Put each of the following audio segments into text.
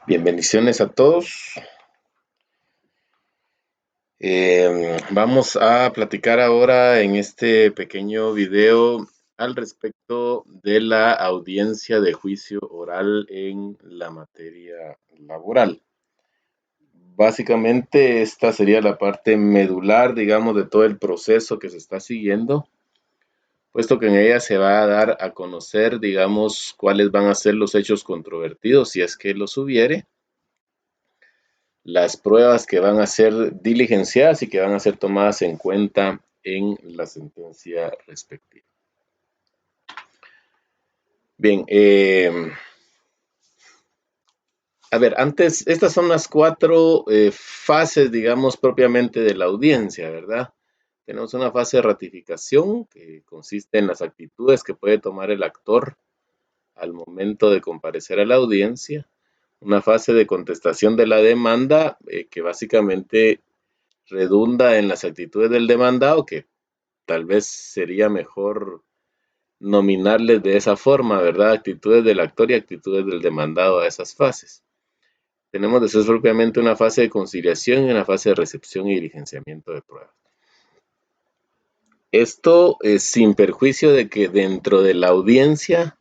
Bien, bendiciones a todos. Vamos a platicar ahora en este pequeño video al respecto de la audiencia de juicio oral en la materia laboral. Básicamente esta sería la parte medular, digamos, de todo el proceso que se está siguiendo, puesto que en ella se va a dar a conocer, digamos, cuáles van a ser los hechos controvertidos, si es que los hubiere, las pruebas que van a ser diligenciadas y que van a ser tomadas en cuenta en la sentencia respectiva. Bien, a ver, antes, estas son las cuatro fases, digamos, propiamente de la audiencia, ¿verdad? Tenemos una fase de ratificación que consiste en las actitudes que puede tomar el actor al momento de comparecer a la audiencia, una fase de contestación de la demanda que básicamente redunda en las actitudes del demandado, que tal vez sería mejor nominarles de esa forma, ¿verdad? Actitudes del actor y actitudes del demandado a esas fases. Tenemos después propiamente una fase de conciliación y una fase de recepción y diligenciamiento de pruebas. Esto es sin perjuicio de que dentro de la audiencia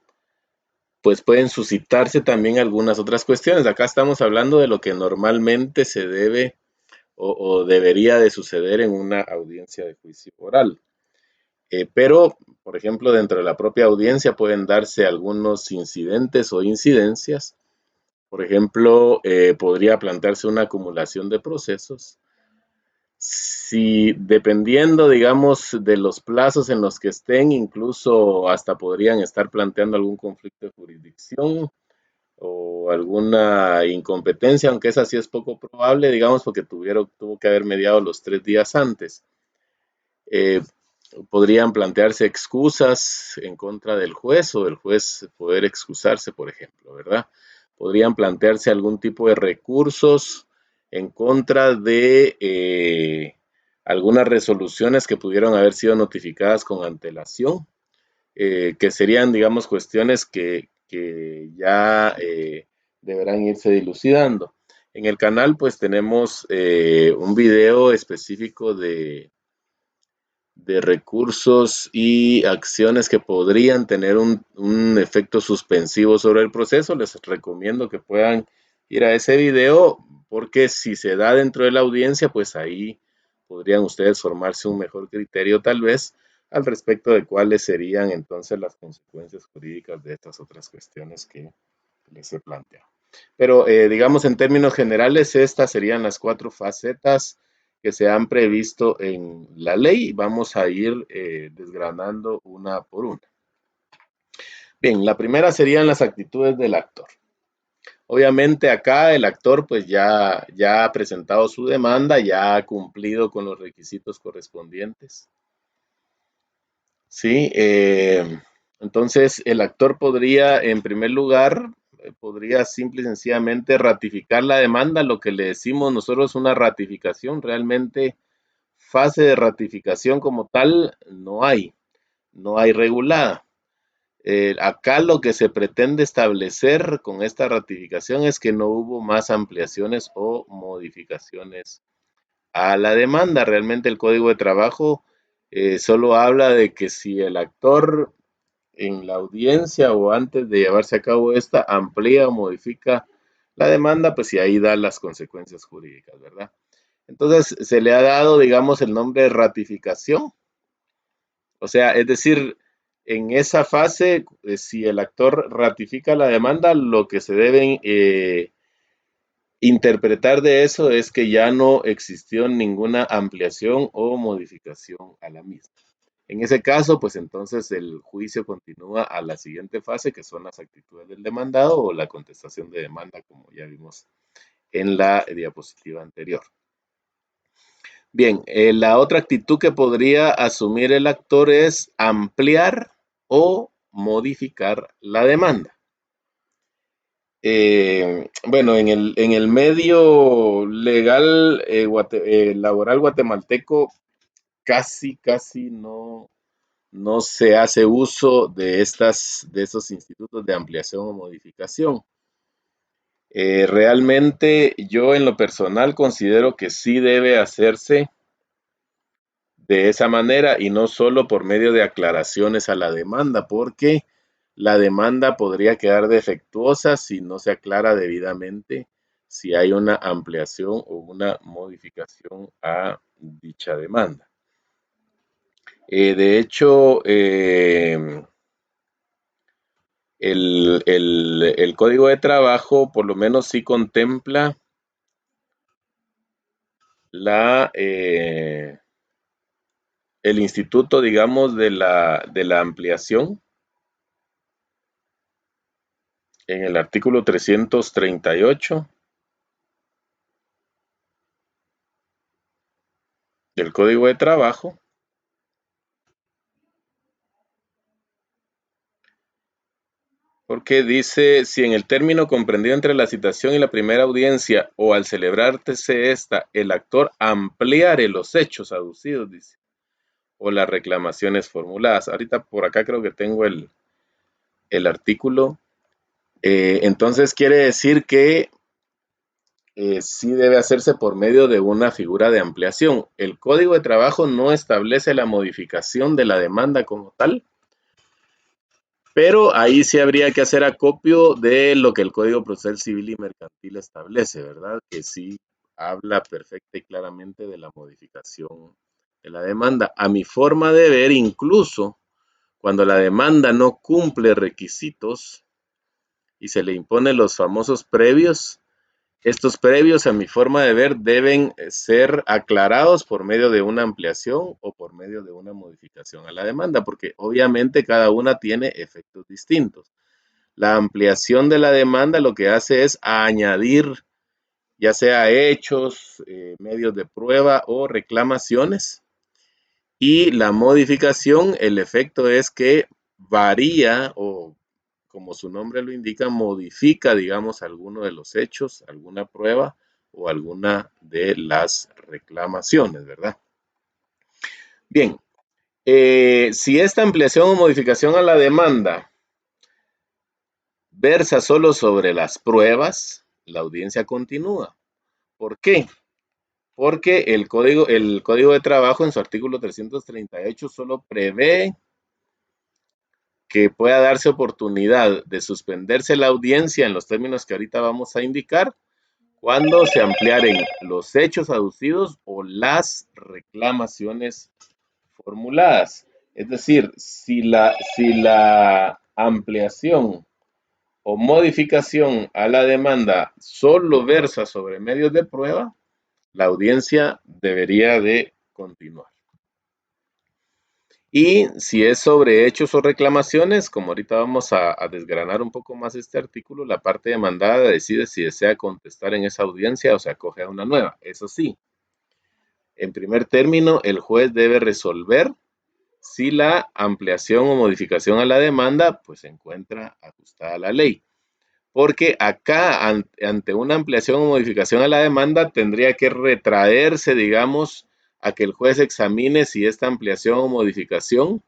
pues pueden suscitarse también algunas otras cuestiones. Acá estamos hablando de lo que normalmente se debe o debería de suceder en una audiencia de juicio oral. Pero, por ejemplo, dentro de la propia audiencia pueden darse algunos incidentes o incidencias. Por ejemplo, podría plantearse una acumulación de procesos. Si dependiendo, digamos, de los plazos en los que estén, incluso hasta podrían estar planteando algún conflicto de jurisdicción o alguna incompetencia, aunque esa sí es poco probable, digamos, porque tuvo que haber mediado los 3 días antes. Eh, Podrían plantearse excusas en contra del juez o del juez poder excusarse, por ejemplo, ¿verdad? Podrían plantearse algún tipo de recursos en contra de algunas resoluciones que pudieron haber sido notificadas con antelación, que serían, digamos, cuestiones que ya deberán irse dilucidando. En el canal, pues tenemos un video específico de recursos y acciones que podrían tener un efecto suspensivo sobre el proceso. Les recomiendo que puedan ir a ese video porque si se da dentro de la audiencia, pues ahí podrían ustedes formarse un mejor criterio tal vez al respecto de cuáles serían entonces las consecuencias jurídicas de estas otras cuestiones que les he planteado. Pero digamos en términos generales, estas serían las cuatro facetas que se han previsto en la ley. Vamos a ir desgranando una por una. Bien, la primera serían las actitudes del actor. Obviamente acá el actor pues ya ha presentado su demanda, ya ha cumplido con los requisitos correspondientes. Sí, entonces el actor podría, en primer lugar, podría simple y sencillamente ratificar la demanda, lo que le decimos nosotros una ratificación. Realmente fase de ratificación como tal no hay regulada. Acá lo que se pretende establecer con esta ratificación es que no hubo más ampliaciones o modificaciones a la demanda. Realmente el Código de Trabajo solo habla de que si el actor en la audiencia o antes de llevarse a cabo esta amplía o modifica la demanda, pues y ahí da las consecuencias jurídicas, ¿verdad? Entonces se le ha dado, digamos, el nombre de ratificación. O sea, es decir, en esa fase, si el actor ratifica la demanda, lo que se debe interpretar de eso es que ya no existió ninguna ampliación o modificación a la misma. En ese caso, pues entonces el juicio continúa a la siguiente fase, que son las actitudes del demandado o la contestación de demanda, como ya vimos en la diapositiva anterior. Bien, la otra actitud que podría asumir el actor es ampliar o modificar la demanda. Bueno, en el medio legal laboral guatemalteco casi no se hace uso de esos institutos de ampliación o modificación. Realmente yo en lo personal considero que sí debe hacerse de esa manera y no solo por medio de aclaraciones a la demanda, porque la demanda podría quedar defectuosa si no se aclara debidamente si hay una ampliación o una modificación a dicha demanda. De hecho, el Código de Trabajo por lo menos sí contempla el instituto, digamos, de la ampliación en el artículo 338 del Código de Trabajo, porque dice, si en el término comprendido entre la citación y la primera audiencia o al celebrarse esta, el actor ampliare los hechos aducidos, dice, o las reclamaciones formuladas. Ahorita por acá creo que tengo el artículo. Entonces quiere decir que sí debe hacerse por medio de una figura de ampliación. El Código de Trabajo no establece la modificación de la demanda como tal, pero ahí sí habría que hacer acopio de lo que el Código Procesal Civil y Mercantil establece, ¿verdad? Que sí habla perfecta y claramente de la modificación de la demanda. A mi forma de ver, incluso cuando la demanda no cumple requisitos y se le imponen los famosos previos, estos previos, a mi forma de ver, deben ser aclarados por medio de una ampliación o por medio de una modificación a la demanda, porque obviamente cada una tiene efectos distintos. La ampliación de la demanda lo que hace es añadir ya sea hechos, medios de prueba o reclamaciones. Y la modificación, el efecto es que varía o como su nombre lo indica, modifica, digamos, alguno de los hechos, alguna prueba o alguna de las reclamaciones, ¿verdad? Bien, si esta ampliación o modificación a la demanda versa solo sobre las pruebas, la audiencia continúa. ¿Por qué? Porque el código de Trabajo en su artículo 338 solo prevé que pueda darse oportunidad de suspenderse la audiencia en los términos que ahorita vamos a indicar cuando se ampliaren los hechos aducidos o las reclamaciones formuladas. Es decir, si la ampliación o modificación a la demanda solo versa sobre medios de prueba, la audiencia debería de continuar. Y si es sobre hechos o reclamaciones, como ahorita vamos a desgranar un poco más este artículo, la parte demandada decide si desea contestar en esa audiencia o se acoge a una nueva. Eso sí, en primer término, el juez debe resolver si la ampliación o modificación a la demanda pues se encuentra ajustada a la ley. Porque acá, ante una ampliación o modificación a la demanda, tendría que retraerse, digamos, a que el juez examine si esta ampliación o modificación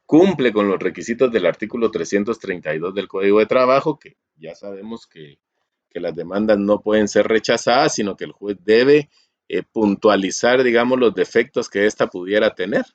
cumple con los requisitos del artículo 332 del Código de Trabajo, que ya sabemos que las demandas no pueden ser rechazadas, sino que el juez debe puntualizar, digamos, los defectos que ésta pudiera tener,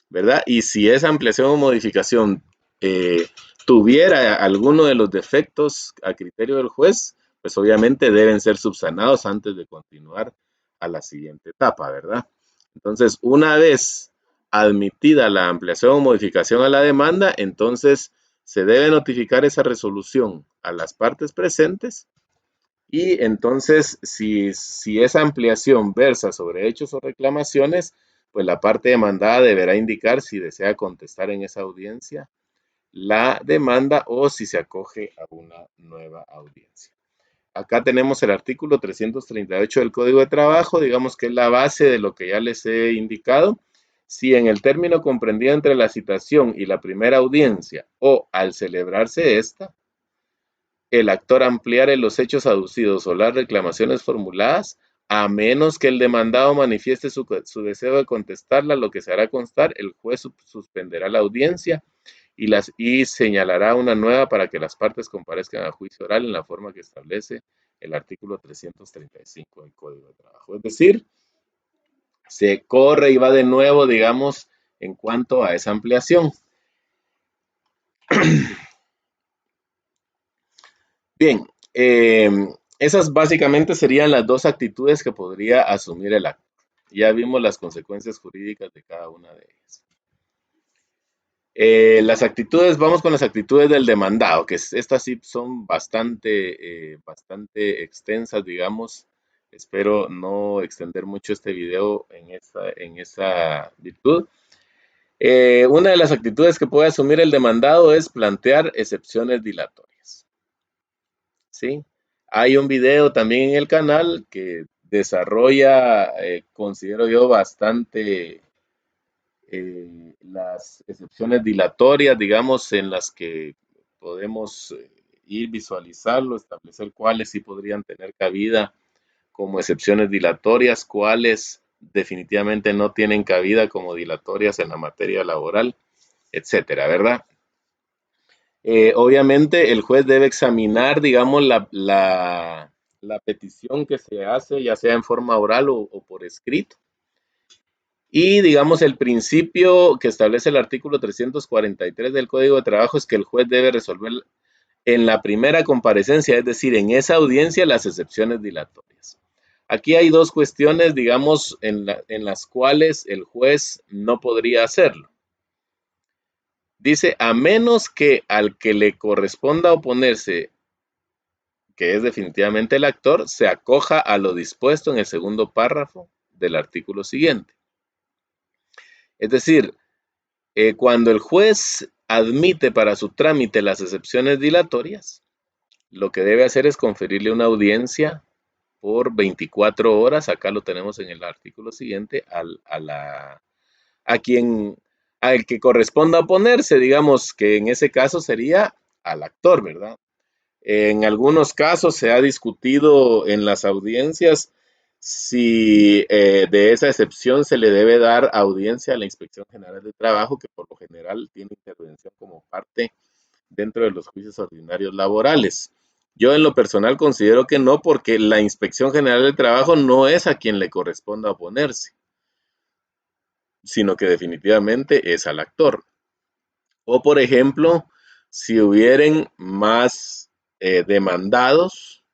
¿verdad? Y si esa ampliación o modificación eh, tuviera alguno de los defectos a criterio del juez, pues obviamente deben ser subsanados antes de continuar a la siguiente etapa, ¿verdad? Entonces, una vez admitida la ampliación o modificación a la demanda, entonces se debe notificar esa resolución a las partes presentes y entonces si esa ampliación versa sobre hechos o reclamaciones, pues la parte demandada deberá indicar si desea contestar en esa audiencia la demanda o si se acoge a una nueva audiencia. Acá tenemos el artículo 338 del Código de Trabajo, digamos que es la base de lo que ya les he indicado. Si en el término comprendido entre la citación y la primera audiencia o al celebrarse esta, el actor ampliare los hechos aducidos o las reclamaciones formuladas, a menos que el demandado manifieste su deseo de contestarla, lo que se hará constar, el juez suspenderá la audiencia y señalará una nueva para que las partes comparezcan a juicio oral en la forma que establece el artículo 335 del Código de Trabajo. Es decir, se corre y va de nuevo, digamos, en cuanto a esa ampliación. Bien, esas básicamente serían las dos actitudes que podría asumir el acto. Ya vimos las consecuencias jurídicas de cada una de ellas. Las actitudes, vamos con las actitudes del demandado, que estas sí son bastante extensas, digamos. Espero no extender mucho este video en esa virtud. Una de las actitudes que puede asumir el demandado es plantear excepciones dilatorias. ¿Sí? Hay un video también en el canal que desarrolla, considero yo, bastante las excepciones dilatorias, digamos, en las que podemos ir visualizarlo, establecer cuáles sí podrían tener cabida como excepciones dilatorias, cuáles definitivamente no tienen cabida como dilatorias en la materia laboral, etcétera, ¿verdad? Obviamente el juez debe examinar, digamos, la petición que se hace, ya sea en forma oral o por escrito. Y digamos, el principio que establece el artículo 343 del Código de Trabajo es que el juez debe resolver en la primera comparecencia, es decir, en esa audiencia, las excepciones dilatorias. Aquí hay dos cuestiones, digamos, en las cuales el juez no podría hacerlo. Dice, a menos que al que le corresponda oponerse, que es definitivamente el actor, se acoja a lo dispuesto en el segundo párrafo del artículo siguiente. Es decir, cuando el juez admite para su trámite las excepciones dilatorias, lo que debe hacer es conferirle una audiencia por 24 horas, acá lo tenemos en el artículo siguiente, al que corresponda oponerse, digamos que en ese caso sería al actor, ¿verdad? En algunos casos se ha discutido en las audiencias si de esa excepción se le debe dar audiencia a la Inspección General de Trabajo, que por lo general tiene intervención como parte dentro de los juicios ordinarios laborales. Yo en lo personal considero que no, porque la Inspección General de Trabajo no es a quien le corresponda oponerse, sino que definitivamente es al actor. O por ejemplo, si hubieran más demandados,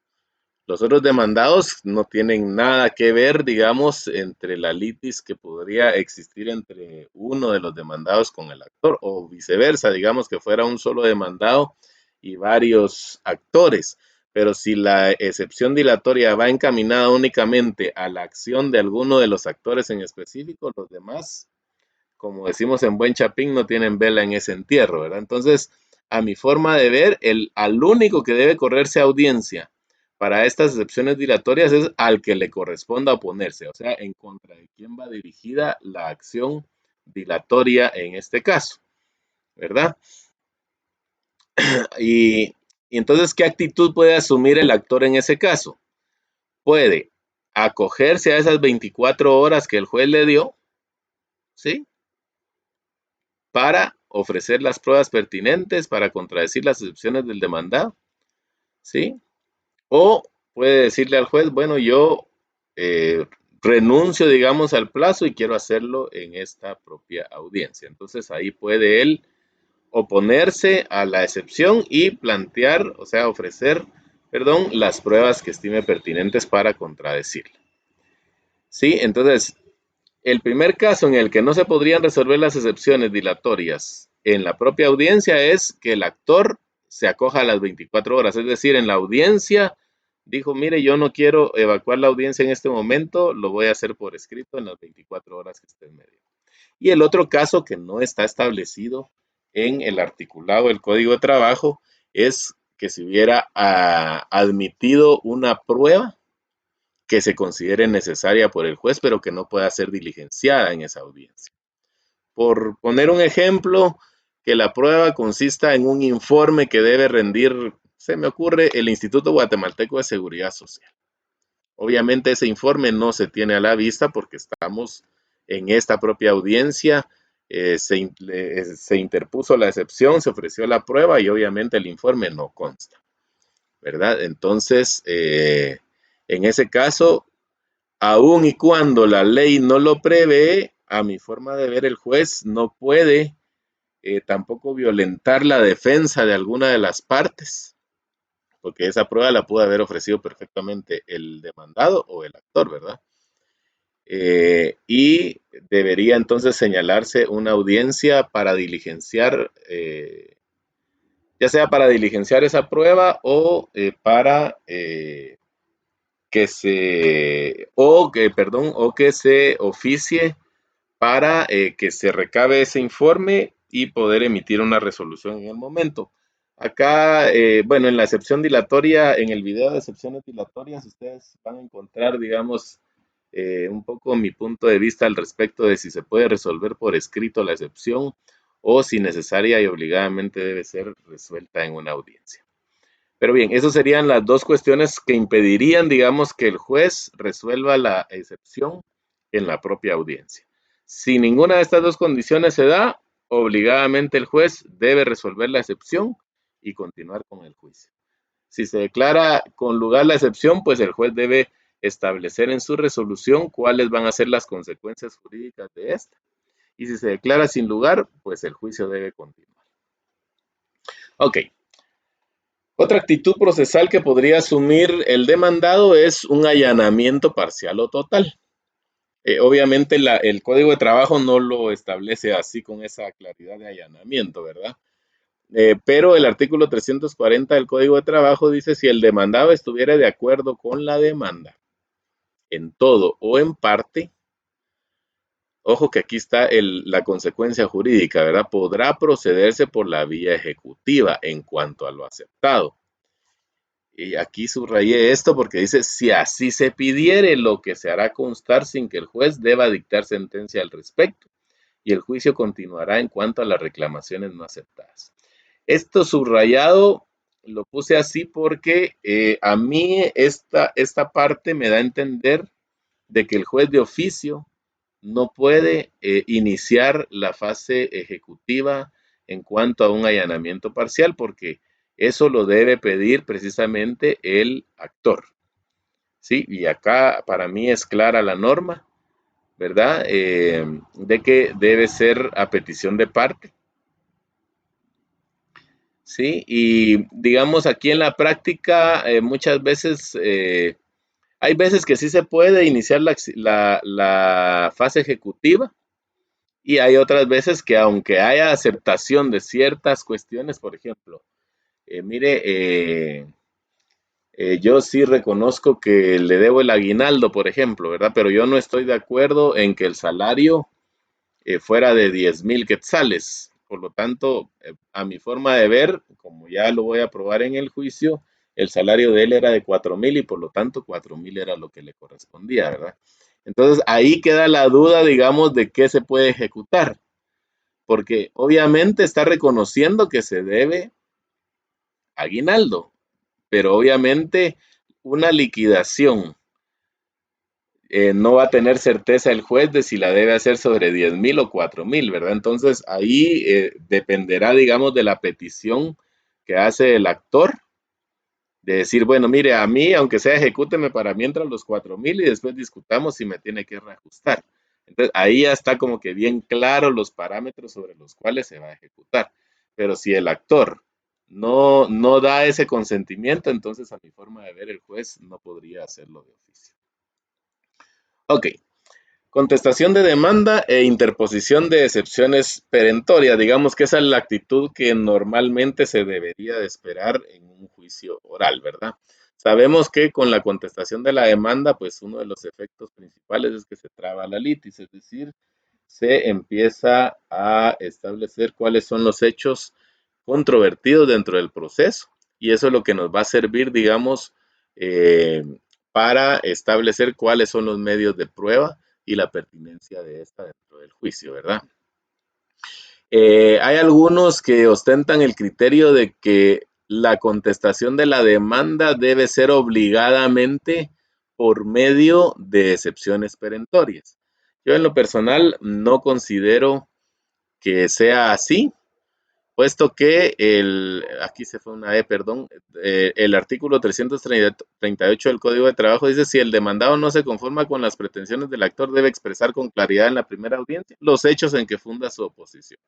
los otros demandados no tienen nada que ver, digamos, entre la litis que podría existir entre uno de los demandados con el actor, o viceversa, digamos que fuera un solo demandado y varios actores. Pero si la excepción dilatoria va encaminada únicamente a la acción de alguno de los actores en específico, los demás, como decimos en buen chapín, no tienen vela en ese entierro, ¿verdad? Entonces, a mi forma de ver, al único que debe correrse audiencia para estas excepciones dilatorias es al que le corresponda oponerse, o sea, en contra de quién va dirigida la acción dilatoria en este caso, ¿verdad? Y entonces, ¿qué actitud puede asumir el actor en ese caso? Puede acogerse a esas 24 horas que el juez le dio, ¿sí? Para ofrecer las pruebas pertinentes, para contradecir las excepciones del demandado, ¿sí? O puede decirle al juez, bueno, yo renuncio, digamos, al plazo y quiero hacerlo en esta propia audiencia. Entonces ahí puede él oponerse a la excepción y plantear, o sea, ofrecer, perdón, las pruebas que estime pertinentes para contradecirla. ¿Sí? Entonces, el primer caso en el que no se podrían resolver las excepciones dilatorias en la propia audiencia es que el actor se acoja a las 24 horas, es decir, en la audiencia dijo, mire, yo no quiero evacuar la audiencia en este momento, lo voy a hacer por escrito en las 24 horas que esté en medio. Y el otro caso que no está establecido en el articulado del Código de Trabajo es que se hubiera admitido una prueba que se considere necesaria por el juez, pero que no pueda ser diligenciada en esa audiencia. Por poner un ejemplo, que la prueba consista en un informe que debe rendir, se me ocurre, el Instituto Guatemalteco de Seguridad Social. Obviamente ese informe no se tiene a la vista porque estamos en esta propia audiencia se interpuso la excepción, se ofreció la prueba y obviamente el informe no consta, ¿verdad? Entonces, en ese caso, aun y cuando la ley no lo prevé, a mi forma de ver, el juez no puede tampoco violentar la defensa de alguna de las partes, porque esa prueba la pudo haber ofrecido perfectamente el demandado o el actor, ¿verdad? Y debería entonces señalarse una audiencia para diligenciar, ya sea para diligenciar esa prueba o para o que se oficie para que se recabe ese informe y poder emitir una resolución en el momento. Acá, bueno, en la excepción dilatoria, en el video de excepciones dilatorias, ustedes van a encontrar, digamos, un poco mi punto de vista al respecto de si se puede resolver por escrito la excepción o si necesaria y obligadamente debe ser resuelta en una audiencia. Pero bien, esas serían las dos cuestiones que impedirían, digamos, que el juez resuelva la excepción en la propia audiencia. Si ninguna de estas dos condiciones se da, obligadamente el juez debe resolver la excepción y continuar con el juicio. Si se declara con lugar la excepción, pues el juez debe establecer en su resolución cuáles van a ser las consecuencias jurídicas de esta. Y si se declara sin lugar, pues el juicio debe continuar. Ok. Otra actitud procesal que podría asumir el demandado es un allanamiento parcial o total. Obviamente el Código de Trabajo no lo establece así con esa claridad de allanamiento, ¿verdad? Pero el artículo 340 del Código de Trabajo dice si el demandado estuviera de acuerdo con la demanda en todo o en parte, ojo que aquí está la consecuencia jurídica, ¿verdad? Podrá procederse por la vía ejecutiva en cuanto a lo aceptado. Y aquí subrayé esto porque dice, si así se pidiere, lo que se hará constar sin que el juez deba dictar sentencia al respecto, y el juicio continuará en cuanto a las reclamaciones no aceptadas. Esto subrayado lo puse así porque a mí esta parte me da a entender de que el juez de oficio no puede iniciar la fase ejecutiva en cuanto a un allanamiento parcial, porque eso lo debe pedir precisamente el actor. ¿Sí? Y acá para mí es clara la norma, ¿verdad? De que debe ser a petición de parte. ¿Sí? Y digamos aquí en la práctica muchas veces hay veces que sí se puede iniciar la fase ejecutiva y hay otras veces que aunque haya aceptación de ciertas cuestiones, por ejemplo, mire, yo sí reconozco que le debo el aguinaldo, por ejemplo, ¿verdad? Pero yo no estoy de acuerdo en que el salario fuera de 10,000 quetzales. Por lo tanto, a mi forma de ver, como ya lo voy a probar en el juicio, el salario de él era de 4,000 y por lo tanto 4,000 era lo que le correspondía, ¿verdad? Entonces ahí queda la duda, digamos, de qué se puede ejecutar, porque obviamente está reconociendo que se debe aguinaldo, pero obviamente una liquidación no va a tener certeza el juez de si la debe hacer sobre 10,000 o 4,000, ¿verdad? Entonces ahí dependerá, digamos, de la petición que hace el actor, de decir, bueno, mire, a mí, aunque sea ejecúteme para mientras los 4,000 y después discutamos si me tiene que reajustar. Entonces ahí ya está como que bien claro los parámetros sobre los cuales se va a ejecutar. Pero si el actor no da ese consentimiento, entonces a mi forma de ver el juez no podría hacerlo de oficio. Ok, contestación de demanda e interposición de excepciones perentorias. Digamos que esa es la actitud que normalmente se debería de esperar en un juicio oral, ¿verdad? Sabemos que con la contestación de la demanda, pues uno de los efectos principales es que se traba la litis, es decir, se empieza a establecer cuáles son los hechos controvertidos dentro del proceso y eso es lo que nos va a servir, digamos, eh, para establecer cuáles son los medios de prueba y la pertinencia de esta dentro del juicio, ¿verdad? Hay algunos que ostentan el criterio de que la contestación de la demanda debe ser obligadamente por medio de excepciones perentorias. Yo en lo personal no considero que sea así, puesto que aquí se fue una E, perdón, el artículo 338 del Código de Trabajo dice: si el demandado no se conforma con las pretensiones del actor, debe expresar con claridad en la primera audiencia los hechos en que funda su oposición.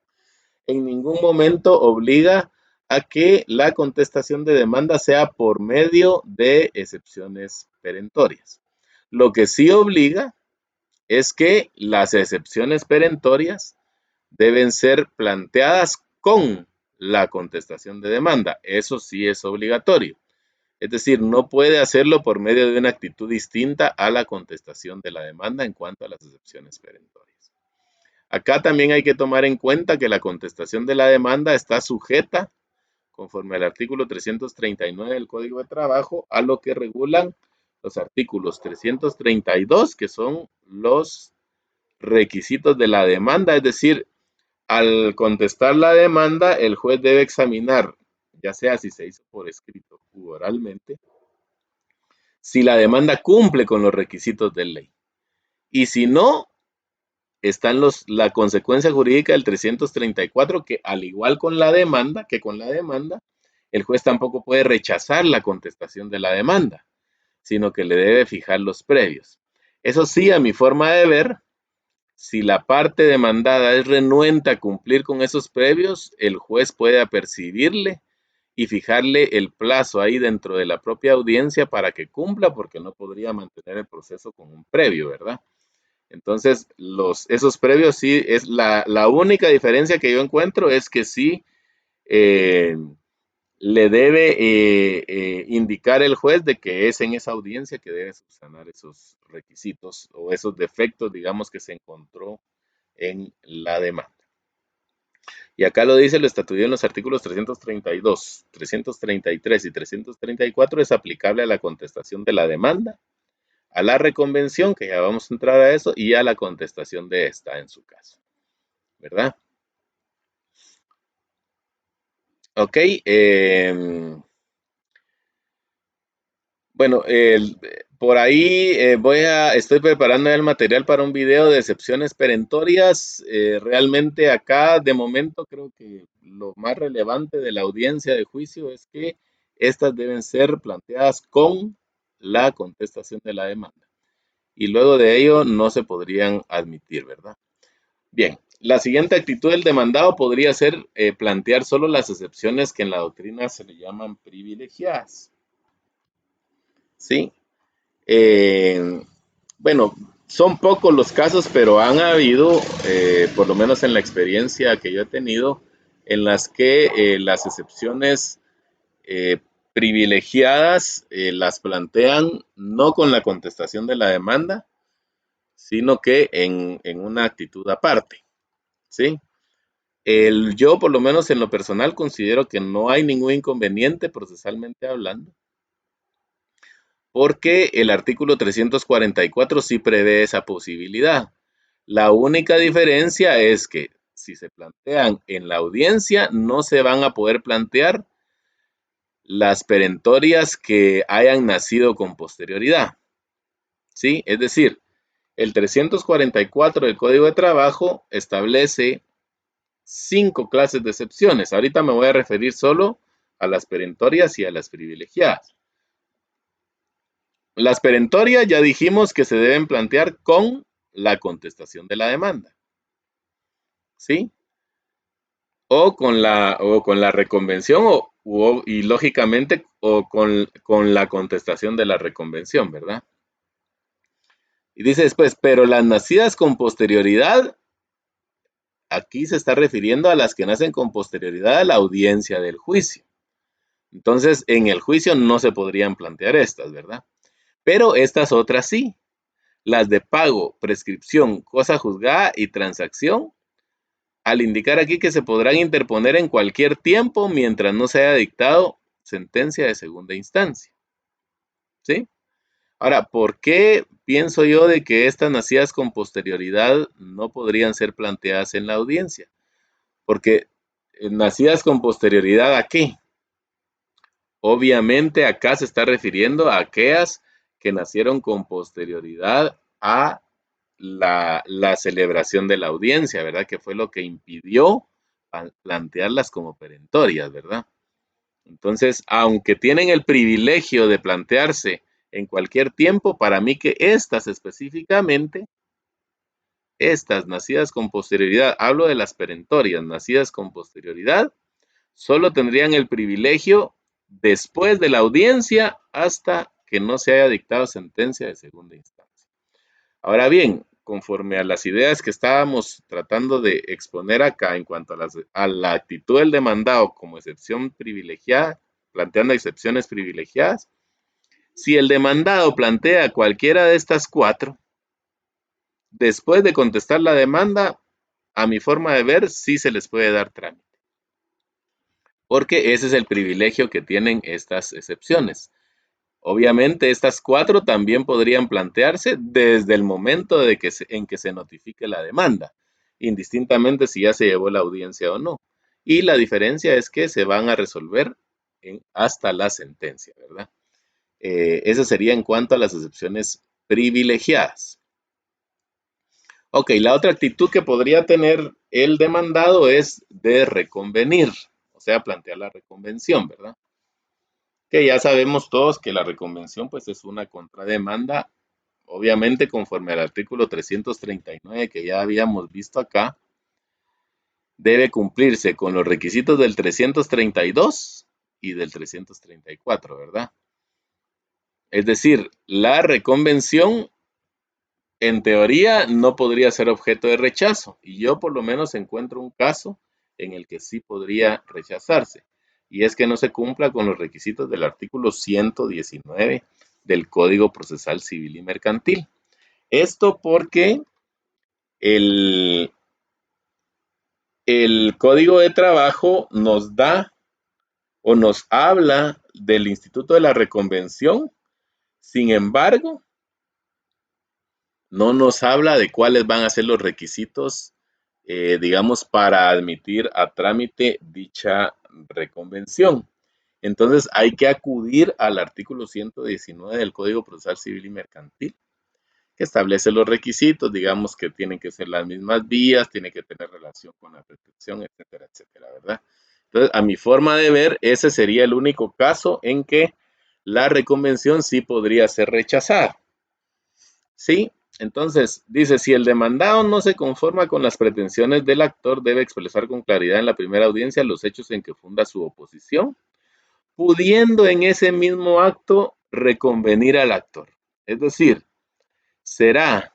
En ningún momento obliga a que la contestación de demanda sea por medio de excepciones perentorias. Lo que sí obliga es que las excepciones perentorias deben ser planteadas con la contestación de demanda. Eso sí es obligatorio. Es decir, no puede hacerlo por medio de una actitud distinta a la contestación de la demanda en cuanto a las excepciones perentorias. Acá también hay que tomar en cuenta que la contestación de la demanda está sujeta, conforme al artículo 339 del Código de Trabajo, a lo que regulan los artículos 332, que son los requisitos de la demanda. Es decir, al contestar la demanda, el juez debe examinar, ya sea si se hizo por escrito u oralmente, si la demanda cumple con los requisitos de ley. Y si no, están la consecuencia jurídica del 334, que al igual con la demanda, el juez tampoco puede rechazar la contestación de la demanda, sino que le debe fijar los previos. Eso sí, a mi forma de ver, si la parte demandada es renuente a cumplir con esos previos, el juez puede apercibirle y fijarle el plazo ahí dentro de la propia audiencia para que cumpla, porque no podría mantener el proceso con un previo, ¿verdad? Entonces, esos previos sí es la única diferencia que yo encuentro, es que sí eh, le debe indicar el juez de que es en esa audiencia que debe subsanar esos requisitos o esos defectos, digamos, que se encontró en la demanda. Y acá lo dice, lo estatuido en los artículos 332, 333 y 334, es aplicable a la contestación de la demanda, a la reconvención, que ya vamos a entrar a eso, y a la contestación de esta en su caso, ¿verdad? Ok, bueno, por ahí estoy preparando el material para un video de excepciones perentorias. Realmente acá, de momento, creo que lo más relevante de la audiencia de juicio es que estas deben ser planteadas con la contestación de la demanda. Y luego de ello no se podrían admitir, ¿verdad? Bien, la siguiente actitud del demandado podría ser plantear solo las excepciones que en la doctrina se le llaman privilegiadas. ¿Sí? Eh, bueno, son pocos los casos, pero han habido, por lo menos en la experiencia que yo he tenido, en las que las excepciones privilegiadas las plantean no con la contestación de la demanda, sino que en una actitud aparte, ¿sí? Yo, por lo menos en lo personal, considero que no hay ningún inconveniente procesalmente hablando, porque el artículo 344 sí prevé esa posibilidad. La única diferencia es que si se plantean en la audiencia, no se van a poder plantear las perentorias que hayan nacido con posterioridad. ¿Sí? Es decir, el 344 del Código de Trabajo establece 5 clases de excepciones. Ahorita me voy a referir solo a las perentorias y a las privilegiadas. Las perentorias ya dijimos que se deben plantear con la contestación de la demanda, ¿sí? O con la reconvención y lógicamente o con la contestación de la reconvención, ¿verdad? Y dice después, pero las nacidas con posterioridad, aquí se está refiriendo a las que nacen con posterioridad a la audiencia del juicio. Entonces, en el juicio no se podrían plantear estas, ¿verdad? Pero estas otras sí. Las de pago, prescripción, cosa juzgada y transacción, al indicar aquí que se podrán interponer en cualquier tiempo mientras no se haya dictado sentencia de segunda instancia. ¿Sí? Ahora, ¿por qué pienso yo de que estas nacidas con posterioridad no podrían ser planteadas en la audiencia? Porque nacidas con posterioridad ¿a qué? Obviamente acá se está refiriendo a aquellas que nacieron con posterioridad a la celebración de la audiencia, ¿verdad? Que fue lo que impidió plantearlas como perentorias, ¿verdad? Entonces, aunque tienen el privilegio de plantearse en cualquier tiempo, para mí que estas específicamente, estas nacidas con posterioridad, hablo de las perentorias nacidas con posterioridad, solo tendrían el privilegio después de la audiencia hasta que no se haya dictado sentencia de segunda instancia. Ahora bien, conforme a las ideas que estábamos tratando de exponer acá en cuanto a la actitud del demandado como excepción privilegiada, planteando excepciones privilegiadas, si el demandado plantea cualquiera de estas cuatro, después de contestar la demanda, a mi forma de ver, sí se les puede dar trámite. Porque ese es el privilegio que tienen estas excepciones. Obviamente, estas cuatro también podrían plantearse desde el momento en que se notifique la demanda, indistintamente si ya se llevó la audiencia o no. Y la diferencia es que se van a resolver hasta la sentencia, ¿verdad? Eso sería en cuanto a las excepciones privilegiadas. Ok, la otra actitud que podría tener el demandado es de reconvenir, o sea, plantear la reconvención, ¿verdad? Que ya sabemos todos que la reconvención pues es una contrademanda, obviamente conforme al artículo 339 que ya habíamos visto acá, debe cumplirse con los requisitos del 332 y del 334, ¿verdad? Es decir, la reconvención en teoría no podría ser objeto de rechazo y yo por lo menos encuentro un caso en el que sí podría rechazarse y es que no se cumpla con los requisitos del artículo 119 del Código Procesal Civil y Mercantil. Esto porque el, el Código de Trabajo nos da o nos habla del Instituto de la Reconvención, sin embargo, no nos habla de cuáles van a ser los requisitos, digamos, para admitir a trámite dicha reconvención. Entonces hay que acudir al artículo 119 del Código Procesal Civil y Mercantil, que establece los requisitos, digamos que tienen que ser las mismas vías, tiene que tener relación con la prescripción, etcétera, etcétera, ¿verdad? Entonces, a mi forma de ver, ese sería el único caso en que la reconvención sí podría ser rechazada. ¿Sí? Entonces, dice, si el demandado no se conforma con las pretensiones del actor, debe expresar con claridad en la primera audiencia los hechos en que funda su oposición, pudiendo en ese mismo acto reconvenir al actor. Es decir, será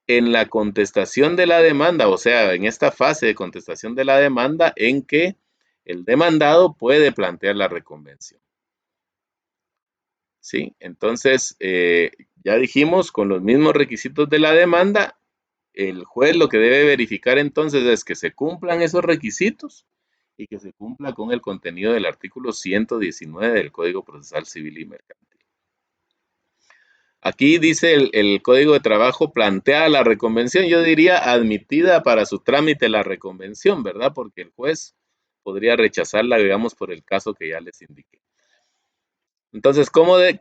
en la contestación de la demanda, o sea, en esta fase de contestación de la demanda, en que el demandado puede plantear la reconvención. ¿Sí? Entonces, ya dijimos, con los mismos requisitos de la demanda, el juez lo que debe verificar entonces es que se cumplan esos requisitos y que se cumpla con el contenido del artículo 119 del Código Procesal Civil y Mercantil. Aquí dice el Código de Trabajo plantea la reconvención, yo diría admitida para su trámite la reconvención, ¿verdad? Porque el juez podría rechazarla, digamos, por el caso que ya les indiqué. Entonces,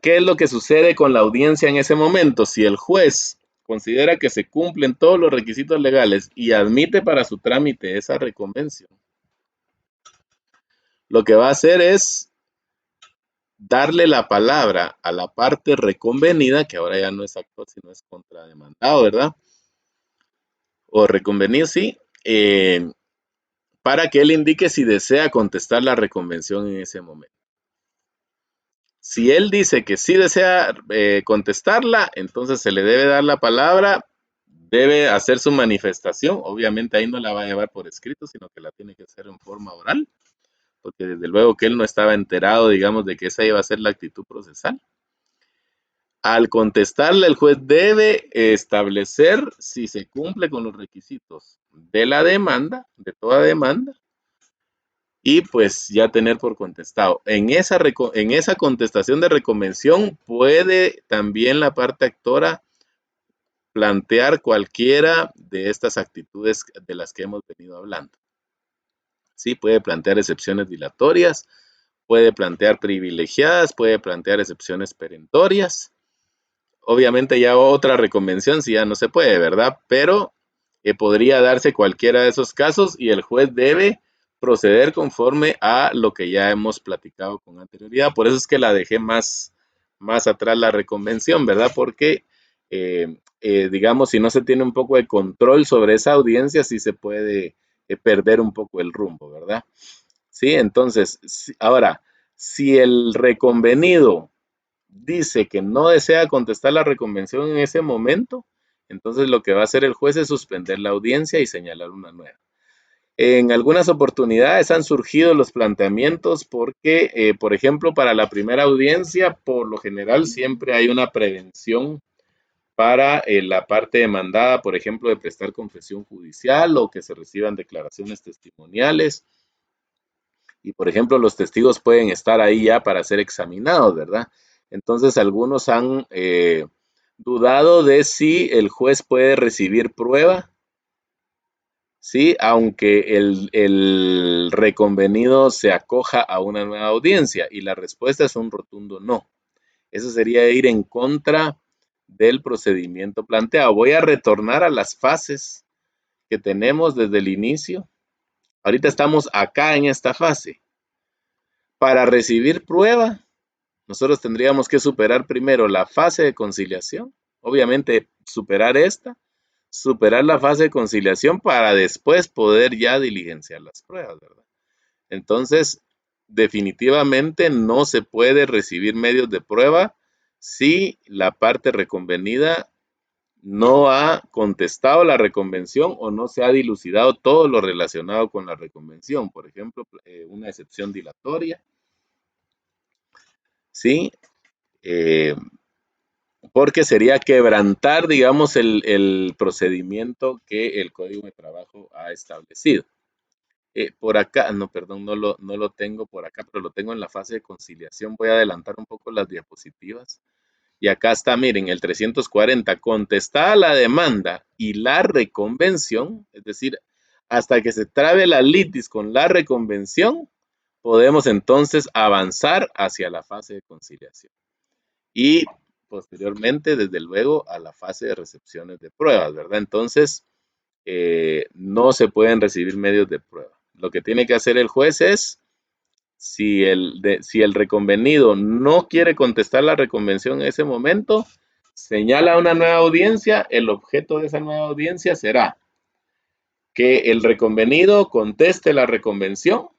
¿qué es lo que sucede con la audiencia en ese momento? Si el juez considera que se cumplen todos los requisitos legales y admite para su trámite esa reconvención, lo que va a hacer es darle la palabra a la parte reconvenida, que ahora ya no es actor, sino es contrademandado, ¿verdad? O reconvenir, sí, para que él indique si desea contestar la reconvención en ese momento. Si él dice que sí desea contestarla, entonces se le debe dar la palabra, debe hacer su manifestación, obviamente ahí no la va a llevar por escrito, sino que la tiene que hacer en forma oral, porque desde luego que él no estaba enterado, digamos, de que esa iba a ser la actitud procesal. Al contestarle, el juez debe establecer si se cumple con los requisitos de la demanda, de toda demanda, y pues ya tener por contestado. En esa contestación de reconvención puede también la parte actora plantear cualquiera de estas actitudes de las que hemos venido hablando. Sí, puede plantear excepciones dilatorias, puede plantear privilegiadas, puede plantear excepciones perentorias obviamente ya otra reconvención si ya no se puede, ¿verdad? Pero podría darse cualquiera de esos casos y el juez debe proceder conforme a lo que ya hemos platicado con anterioridad. Por eso es que la dejé más atrás la reconvención, ¿verdad? Porque, digamos, si no se tiene un poco de control sobre esa audiencia, sí se puede perder un poco el rumbo, ¿verdad? Sí, entonces, ahora, si el reconvenido dice que no desea contestar la reconvención en ese momento, entonces lo que va a hacer el juez es suspender la audiencia y señalar una nueva. En algunas oportunidades han surgido los planteamientos porque, por ejemplo, para la primera audiencia, por lo general siempre hay una prevención para la parte demandada, por ejemplo, de prestar confesión judicial o que se reciban declaraciones testimoniales. Y, por ejemplo, los testigos pueden estar ahí ya para ser examinados, ¿verdad? Entonces, algunos han dudado de si el juez puede recibir prueba, ¿sí? Aunque el reconvenido se acoja a una nueva audiencia. Y la respuesta es un rotundo no. Eso sería ir en contra del procedimiento planteado. Voy a retornar a las fases que tenemos desde el inicio. Ahorita estamos acá en esta fase. Para recibir prueba, nosotros tendríamos que superar primero la fase de conciliación, obviamente superar la fase de conciliación para después poder ya diligenciar las pruebas, ¿verdad? Entonces, definitivamente no se puede recibir medios de prueba si la parte reconvenida no ha contestado la reconvención o no se ha dilucidado todo lo relacionado con la reconvención. Por ejemplo, una excepción dilatoria, ¿sí? Eh, porque sería quebrantar, digamos, el procedimiento que el Código de Trabajo ha establecido. Por acá, no, perdón, no lo tengo por acá, pero lo tengo en la fase de conciliación. Voy a adelantar un poco las diapositivas. Y acá está, miren, el 340, contestada la demanda y la reconvención, es decir, hasta que se trabe la litis con la reconvención, podemos entonces avanzar hacia la fase de conciliación. Y posteriormente, desde luego, a la fase de recepciones de pruebas, ¿verdad? Entonces, no se pueden recibir medios de prueba. Lo que tiene que hacer el juez es, si el reconvenido no quiere contestar la reconvención en ese momento, señala una nueva audiencia. El objeto de esa nueva audiencia será que el reconvenido conteste la reconvención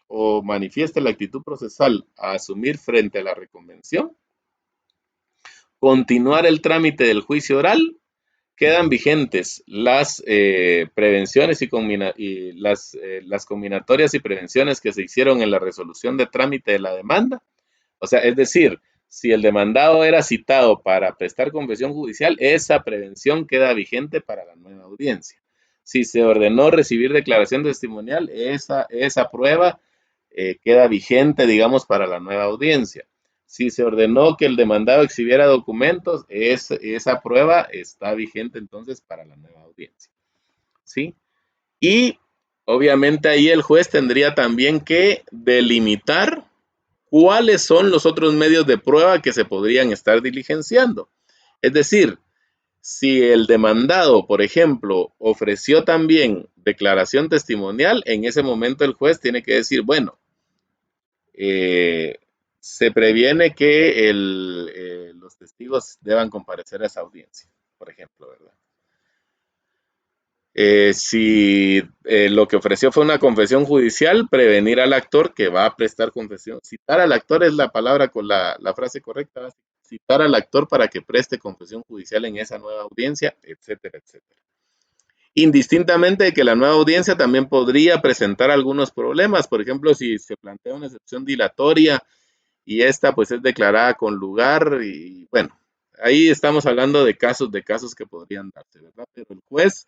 o manifieste la actitud procesal a asumir frente a la reconvención, continuar el trámite del juicio oral. Quedan vigentes las prevenciones y las combinatorias y prevenciones que se hicieron en la resolución de trámite de la demanda. O sea, es decir, si el demandado era citado para prestar confesión judicial, esa prevención queda vigente para la nueva audiencia. Si se ordenó recibir declaración testimonial, esa prueba queda vigente, digamos, para la nueva audiencia. Si se ordenó que el demandado exhibiera documentos, esa prueba está vigente entonces para la nueva audiencia. ¿Sí? Y obviamente ahí el juez tendría también que delimitar cuáles son los otros medios de prueba que se podrían estar diligenciando. Es decir, si el demandado, por ejemplo, ofreció también declaración testimonial, en ese momento el juez tiene que decir, bueno, se previene que los testigos deban comparecer a esa audiencia, por ejemplo, ¿verdad? Si lo que ofreció fue una confesión judicial, prevenir al actor que va a prestar confesión. Citar al actor es la palabra con la frase correcta. Citar al actor para que preste confesión judicial en esa nueva audiencia, etcétera, etcétera. Indistintamente de que la nueva audiencia también podría presentar algunos problemas. Por ejemplo, si se plantea una excepción dilatoria y esta pues es declarada con lugar y bueno, ahí estamos hablando de casos que podrían darse, ¿verdad? Pero el juez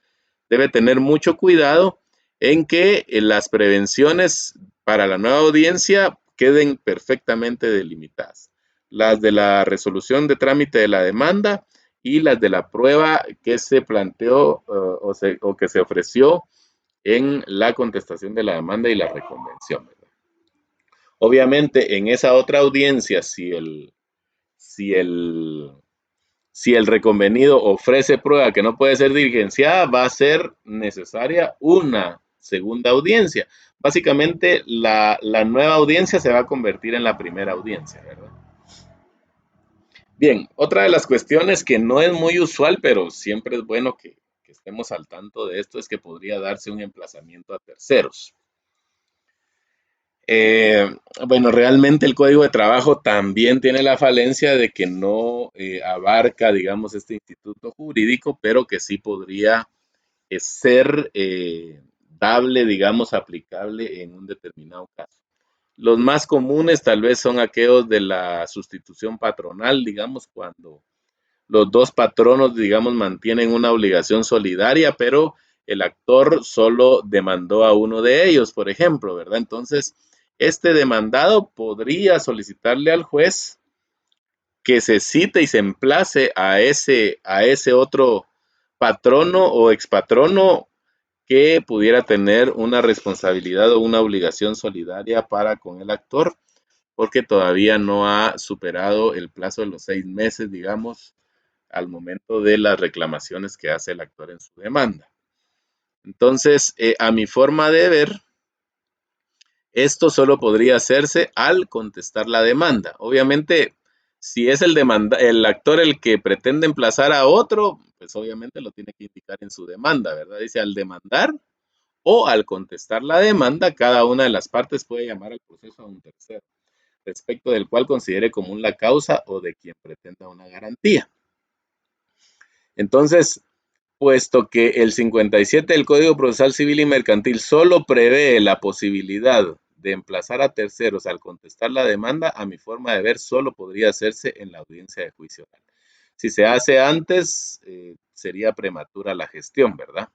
debe tener mucho cuidado en que las prevenciones para la nueva audiencia queden perfectamente delimitadas. Las de la resolución de trámite de la demanda y las de la prueba que se planteó o que se ofreció en la contestación de la demanda y la reconvención, ¿verdad? Obviamente, en esa otra audiencia, si el Si el reconvenido ofrece prueba que no puede ser diligenciada, va a ser necesaria una segunda audiencia. Básicamente, la nueva audiencia se va a convertir en la primera audiencia, ¿verdad? Bien, otra de las cuestiones que no es muy usual, pero siempre es bueno que estemos al tanto de esto, es que podría darse un emplazamiento a terceros. Eh, bueno, realmente el Código de Trabajo también tiene la falencia de que no abarca, digamos, este instituto jurídico, pero que sí podría ser dable, digamos, aplicable en un determinado caso. Los más comunes tal vez son aquellos de la sustitución patronal, digamos, cuando los dos patronos, digamos, mantienen una obligación solidaria, pero el actor solo demandó a uno de ellos, por ejemplo, ¿verdad? Entonces, este demandado podría solicitarle al juez que se cite y se emplace a ese otro patrono o expatrono que pudiera tener una responsabilidad o una obligación solidaria para con el actor, porque todavía no ha superado el plazo de los 6 meses, digamos, al momento de las reclamaciones que hace el actor en su demanda. Entonces, a mi forma de ver, esto solo podría hacerse al contestar la demanda. Obviamente, si es el actor el que pretende emplazar a otro, pues obviamente lo tiene que indicar en su demanda, ¿verdad? Dice al demandar o al contestar la demanda, cada una de las partes puede llamar al proceso a un tercero, respecto del cual considere común la causa o de quien pretenda una garantía. Entonces, puesto que el 57 del Código Procesal Civil y Mercantil solo prevé la posibilidad de emplazar a terceros al contestar la demanda, a mi forma de ver, solo podría hacerse en la audiencia de juicio oral. Si se hace antes, sería prematura la gestión, ¿verdad?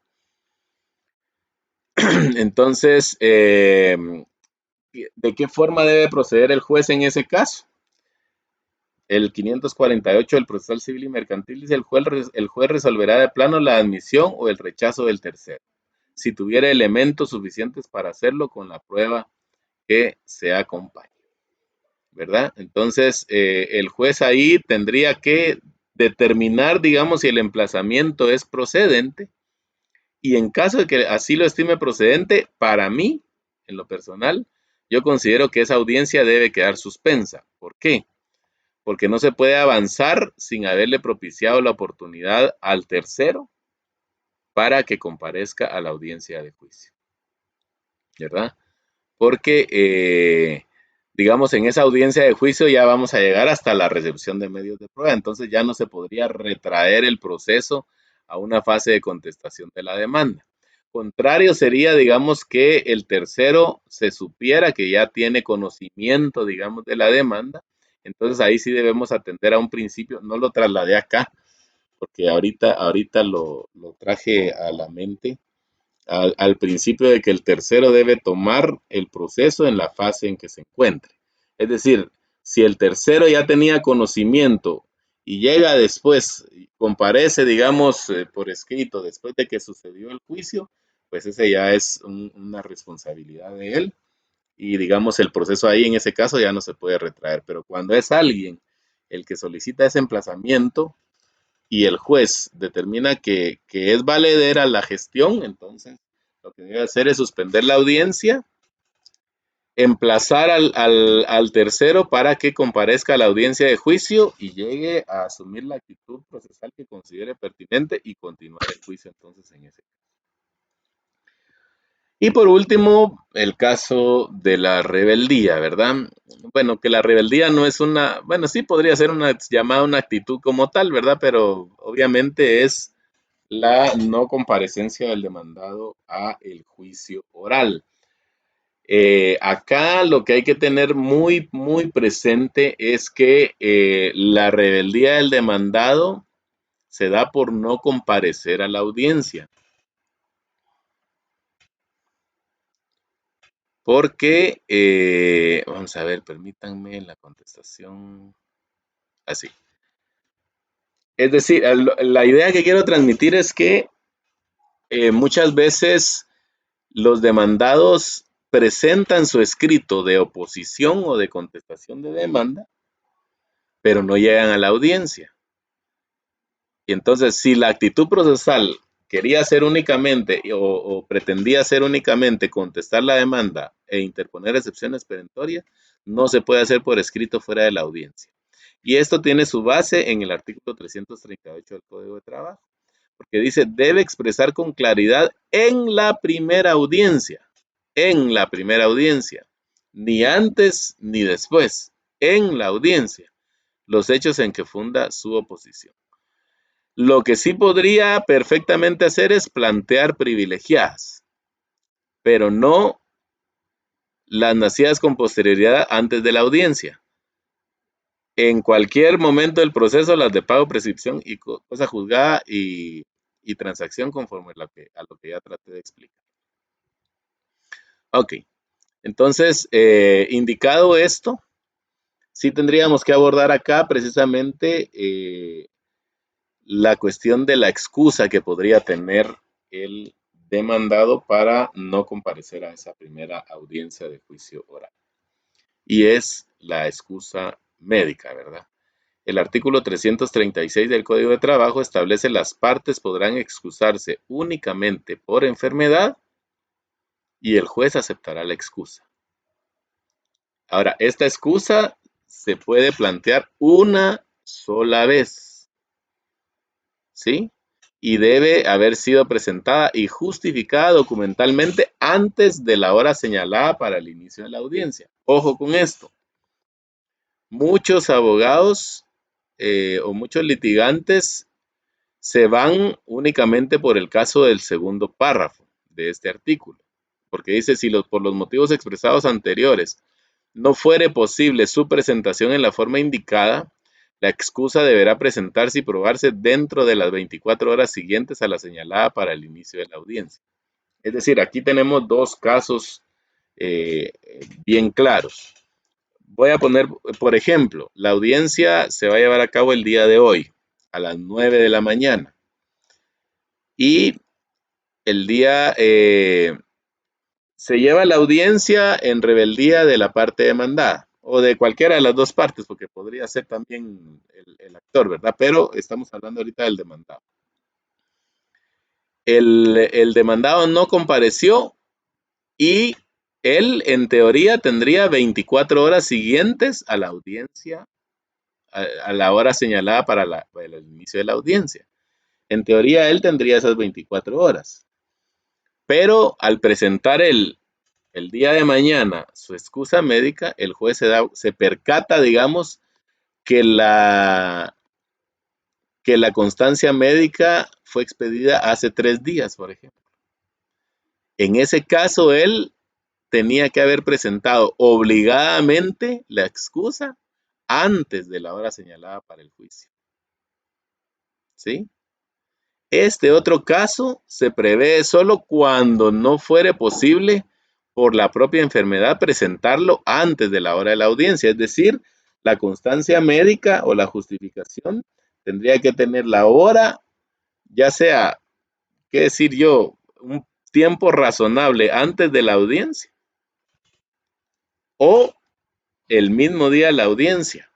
Entonces, ¿de qué forma debe proceder el juez en ese caso? El 548 del Procesal Civil y Mercantil dice el juez resolverá de plano la admisión o el rechazo del tercero, si tuviera elementos suficientes para hacerlo con la prueba que se acompañe, ¿verdad? Entonces, el juez ahí tendría que determinar, digamos, si el emplazamiento es procedente y en caso de que así lo estime procedente, para mí, en lo personal, yo considero que esa audiencia debe quedar suspensa. ¿Por qué? Porque no se puede avanzar sin haberle propiciado la oportunidad al tercero para que comparezca a la audiencia de juicio, ¿verdad? Porque, digamos, en esa audiencia de juicio ya vamos a llegar hasta la recepción de medios de prueba, entonces ya no se podría retraer el proceso a una fase de contestación de la demanda. Contrario sería, digamos, que el tercero se supiera que ya tiene conocimiento, digamos, de la demanda, entonces ahí sí debemos atender a un principio, no lo trasladé acá, porque ahorita lo traje a la mente, al principio de que el tercero debe tomar el proceso en la fase en que se encuentre. Es decir, si el tercero ya tenía conocimiento y llega después, comparece, digamos, por escrito, después de que sucedió el juicio, pues ese ya es una responsabilidad de él y digamos el proceso ahí en ese caso ya no se puede retraer, pero cuando es alguien el que solicita ese emplazamiento y el juez determina que es valedera la gestión, entonces lo que debe hacer es suspender la audiencia, emplazar al tercero para que comparezca a la audiencia de juicio y llegue a asumir la actitud procesal que considere pertinente y continuar el juicio entonces en ese. Y por último, el caso de la rebeldía, ¿verdad? Bueno, que la rebeldía no es una, bueno, sí podría ser una llamada una actitud como tal, ¿verdad? Pero obviamente es la no comparecencia del demandado a el juicio oral. Acá lo que hay que tener muy, muy presente es que la rebeldía del demandado se da por no comparecer a la audiencia, porque, vamos a ver, permítanme la contestación así. Es decir, la idea que quiero transmitir es que muchas veces los demandados presentan su escrito de oposición o de contestación de demanda, pero no llegan a la audiencia. Y entonces, si la actitud procesal quería hacer únicamente o pretendía hacer únicamente contestar la demanda e interponer excepciones perentorias, no se puede hacer por escrito fuera de la audiencia. Y esto tiene su base en el artículo 338 del Código de Trabajo, porque dice, debe expresar con claridad en la primera audiencia, ni antes ni después, en la audiencia, los hechos en que funda su oposición. Lo que sí podría perfectamente hacer es plantear privilegiadas, pero no las nacidas con posterioridad antes de la audiencia. En cualquier momento del proceso, las de pago, prescripción y cosa juzgada y transacción conforme a lo que ya traté de explicar. Ok, entonces, indicado esto, sí tendríamos que abordar acá precisamente la cuestión de la excusa que podría tener el demandado para no comparecer a esa primera audiencia de juicio oral. Y es la excusa médica, ¿verdad? El artículo 336 del Código de Trabajo establece las partes podrán excusarse únicamente por enfermedad y el juez aceptará la excusa. Ahora, esta excusa se puede plantear una sola vez, ¿sí? Y debe haber sido presentada y justificada documentalmente antes de la hora señalada para el inicio de la audiencia. Ojo con esto. Muchos abogados o muchos litigantes se van únicamente por el caso del segundo párrafo de este artículo, porque dice, si por los motivos expresados anteriores no fuere posible su presentación en la forma indicada, la excusa deberá presentarse y probarse dentro de las 24 horas siguientes a la señalada para el inicio de la audiencia. Es decir, aquí tenemos dos casos bien claros. Voy a poner, por ejemplo, la audiencia se va a llevar a cabo el día de hoy, a las 9 de la mañana. Y el día se lleva la audiencia en rebeldía de la parte demandada o de cualquiera de las dos partes, porque podría ser también el actor, ¿verdad? Pero estamos hablando ahorita del demandado. El demandado no compareció y él, en teoría, tendría 24 horas siguientes a la audiencia, a la hora señalada para el inicio de la audiencia. En teoría, él tendría esas 24 horas. Pero al presentar el día de mañana su excusa médica, el juez se percata, digamos, que la constancia médica fue expedida hace 3 días, por ejemplo. En ese caso, él tenía que haber presentado obligadamente la excusa antes de la hora señalada para el juicio. ¿Sí? Este otro caso se prevé solo cuando no fuere posible por la propia enfermedad presentarlo antes de la hora de la audiencia, es decir, la constancia médica o la justificación tendría que tener la hora, ya sea, qué decir yo, un tiempo razonable antes de la audiencia o el mismo día de la audiencia.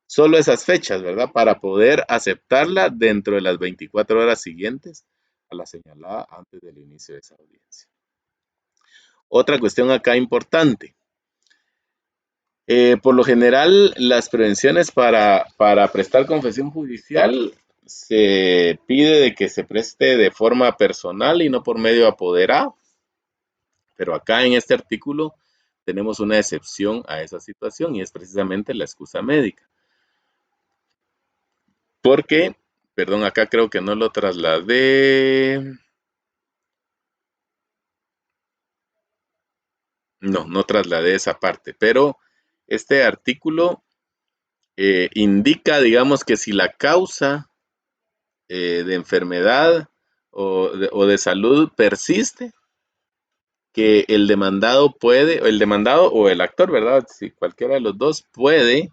Solo esas fechas, ¿verdad? Para poder aceptarla dentro de las 24 horas siguientes a la señalada antes del inicio de esa audiencia. Otra cuestión acá importante. Por lo general, las prevenciones para prestar confesión judicial se pide de que se preste de forma personal y no por medio apoderado. Pero acá en este artículo tenemos una excepción a esa situación y es precisamente la excusa médica. Porque, perdón, acá creo que no lo trasladé. No trasladé esa parte, pero este artículo indica, digamos, que si la causa de enfermedad o de salud persiste, que el demandado o el actor, ¿verdad? Si cualquiera de los dos puede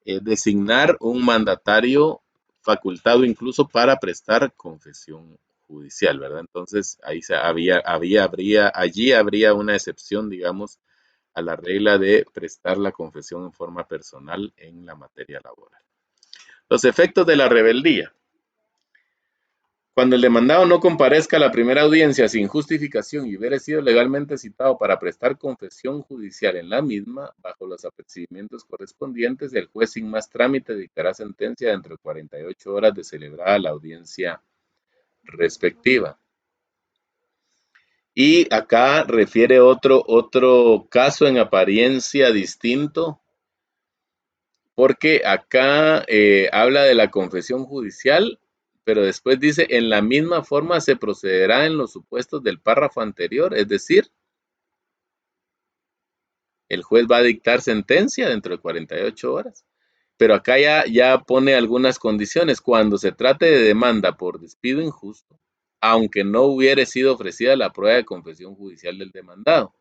designar un mandatario facultado incluso para prestar confesión judicial, ¿verdad? Entonces, ahí allí habría una excepción, digamos, a la regla de prestar la confesión en forma personal en la materia laboral. Los efectos de la rebeldía. Cuando el demandado no comparezca a la primera audiencia sin justificación y hubiere sido legalmente citado para prestar confesión judicial en la misma, bajo los apercibimientos correspondientes, el juez sin más trámite dictará sentencia dentro de 48 horas de celebrada la audiencia respectiva. Y acá refiere otro caso en apariencia distinto, porque acá habla de la confesión judicial, pero después dice, en la misma forma se procederá en los supuestos del párrafo anterior, es decir, el juez va a dictar sentencia dentro de 48 horas. Pero acá ya pone algunas condiciones. Cuando se trate de demanda por despido injusto, aunque no hubiere sido ofrecida la prueba de confesión judicial del demandado.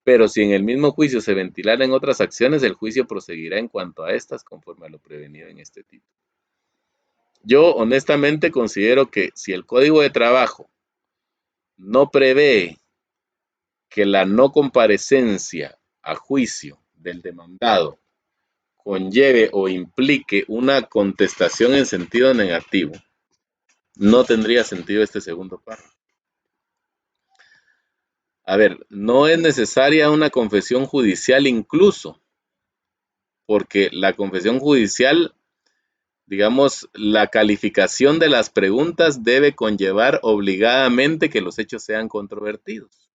Pero si en el mismo juicio se ventilaran otras acciones, el juicio proseguirá en cuanto a estas conforme a lo prevenido en este título. Yo honestamente considero que si el Código de Trabajo no prevé que la no comparecencia a juicio del demandado conlleve o implique una contestación en sentido negativo, no tendría sentido este segundo párrafo. A ver, no es necesaria una confesión judicial incluso, porque la confesión judicial, digamos, la calificación de las preguntas debe conllevar obligadamente que los hechos sean controvertidos.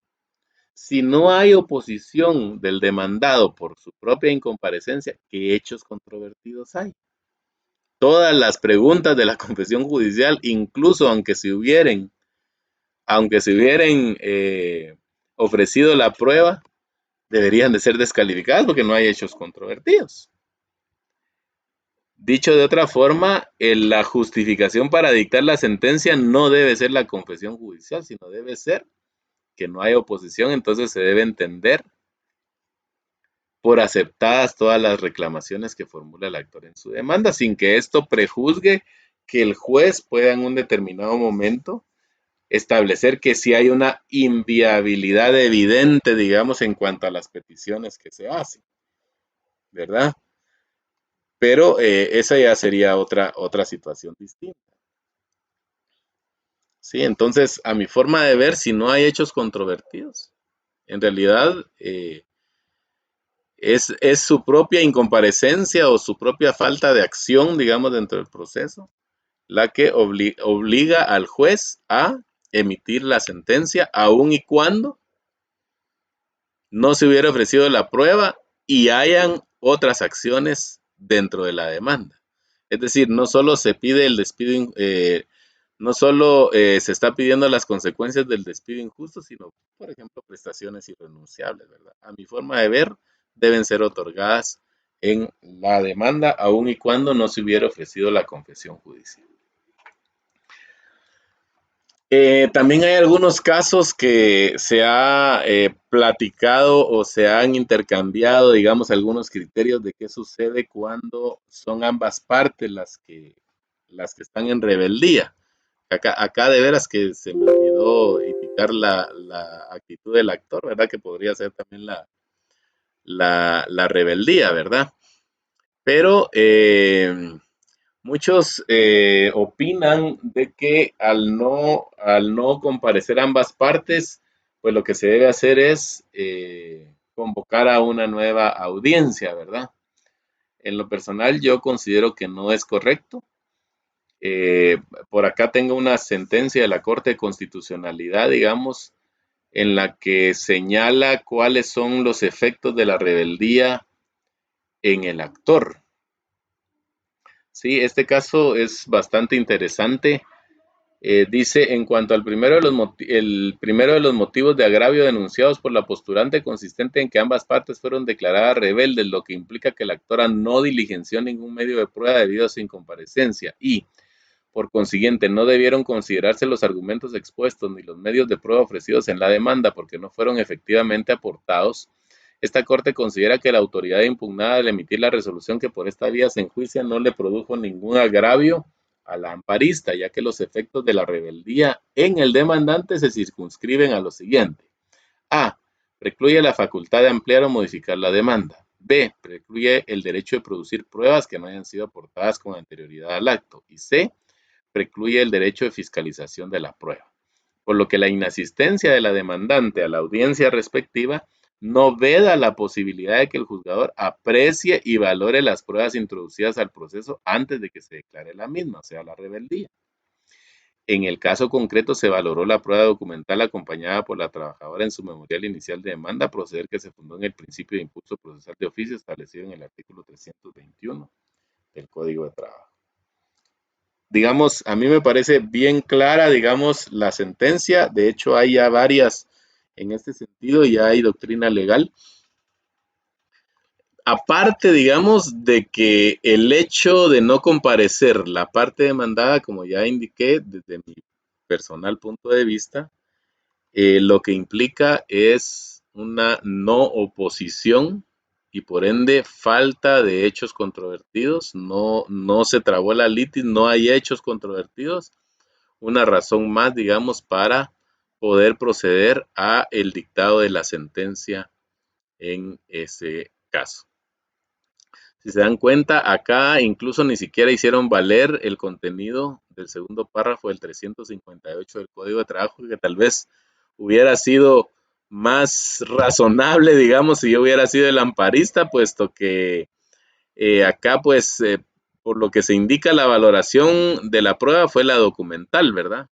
Si no hay oposición del demandado por su propia incomparecencia, ¿qué hechos controvertidos hay? Todas las preguntas de la confesión judicial, incluso aunque se hubieran ofrecido la prueba, deberían de ser descalificadas porque no hay hechos controvertidos. Dicho de otra forma, la justificación para dictar la sentencia no debe ser la confesión judicial, sino debe ser que no hay oposición, entonces se debe entender por aceptadas todas las reclamaciones que formula el actor en su demanda, sin que esto prejuzgue que el juez pueda en un determinado momento establecer que sí hay una inviabilidad evidente, digamos, en cuanto a las peticiones que se hacen, ¿verdad? Pero esa ya sería otra situación distinta. Sí, entonces, a mi forma de ver, si no hay hechos controvertidos, en realidad es su propia incomparecencia o su propia falta de acción, digamos, dentro del proceso, la que obliga al juez a emitir la sentencia, aun y cuando no se hubiera ofrecido la prueba y hayan otras acciones dentro de la demanda. Es decir, no solo se pide el despido, no solo se está pidiendo las consecuencias del despido injusto, sino, por ejemplo, prestaciones irrenunciables, ¿verdad? A mi forma de ver, deben ser otorgadas en la demanda, aun y cuando no se hubiera ofrecido la confesión judicial. También hay algunos casos que se ha platicado o se han intercambiado, digamos, algunos criterios de qué sucede cuando son ambas partes las que están en rebeldía. Acá de veras que se me olvidó indicar la actitud del actor, ¿verdad? Que podría ser también la rebeldía, ¿verdad? Pero muchos opinan de que al no comparecer ambas partes, pues lo que se debe hacer es convocar a una nueva audiencia, ¿verdad? En lo personal, yo considero que no es correcto. Eh, por acá tengo una sentencia de la Corte de Constitucionalidad, digamos, en la que señala cuáles son los efectos de la rebeldía en el actor. Sí, este caso es bastante interesante. Dice, en cuanto al el primero de los motivos de agravio denunciados por la postulante consistente en que ambas partes fueron declaradas rebeldes, lo que implica que la actora no diligenció ningún medio de prueba debido a su incomparecencia y, por consiguiente, no debieron considerarse los argumentos expuestos ni los medios de prueba ofrecidos en la demanda porque no fueron efectivamente aportados. Esta Corte considera que la autoridad impugnada al emitir la resolución que por esta vía se enjuicia no le produjo ningún agravio a la amparista, ya que los efectos de la rebeldía en el demandante se circunscriben a lo siguiente. A. Precluye la facultad de ampliar o modificar la demanda. B. Precluye el derecho de producir pruebas que no hayan sido aportadas con anterioridad al acto. Y C. precluye el derecho de fiscalización de la prueba, por lo que la inasistencia de la demandante a la audiencia respectiva no veda la posibilidad de que el juzgador aprecie y valore las pruebas introducidas al proceso antes de que se declare la misma, o sea, la rebeldía. En el caso concreto se valoró la prueba documental acompañada por la trabajadora en su memorial inicial de demanda, proceder que se fundó en el principio de impulso procesal de oficio establecido en el artículo 321 del Código de Trabajo. Digamos, a mí me parece bien clara, digamos, la sentencia. De hecho, hay ya varias en este sentido, ya hay doctrina legal. Aparte, digamos, de que el hecho de no comparecer la parte demandada, como ya indiqué, desde mi personal punto de vista, lo que implica es una no oposición y por ende falta de hechos controvertidos, no se trabó la litis, no hay hechos controvertidos, una razón más, digamos, para poder proceder a el dictado de la sentencia en ese caso. Si se dan cuenta, acá incluso ni siquiera hicieron valer el contenido del segundo párrafo del 358 del Código de Trabajo, que tal vez hubiera sido más razonable, digamos, si yo hubiera sido el amparista, puesto que acá, pues, por lo que se indica, la valoración de la prueba fue la documental, ¿verdad?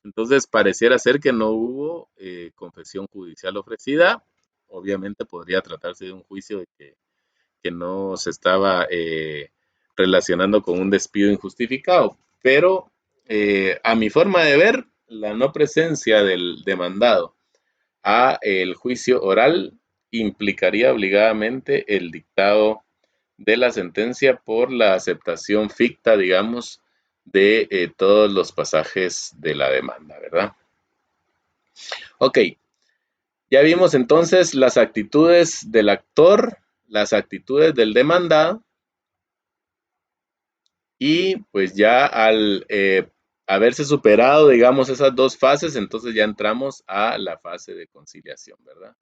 Entonces, pareciera ser que no hubo confesión judicial ofrecida. Obviamente podría tratarse de un juicio de que no se estaba relacionando con un despido injustificado, pero a mi forma de ver, la no presencia del demandado a el juicio oral implicaría obligadamente el dictado de la sentencia por la aceptación ficta, digamos, de todos los pasajes de la demanda, ¿verdad? Ok, ya vimos entonces las actitudes del actor, las actitudes del demandado, y pues ya al haberse superado, digamos, esas dos fases, entonces ya entramos a la fase de conciliación, ¿verdad?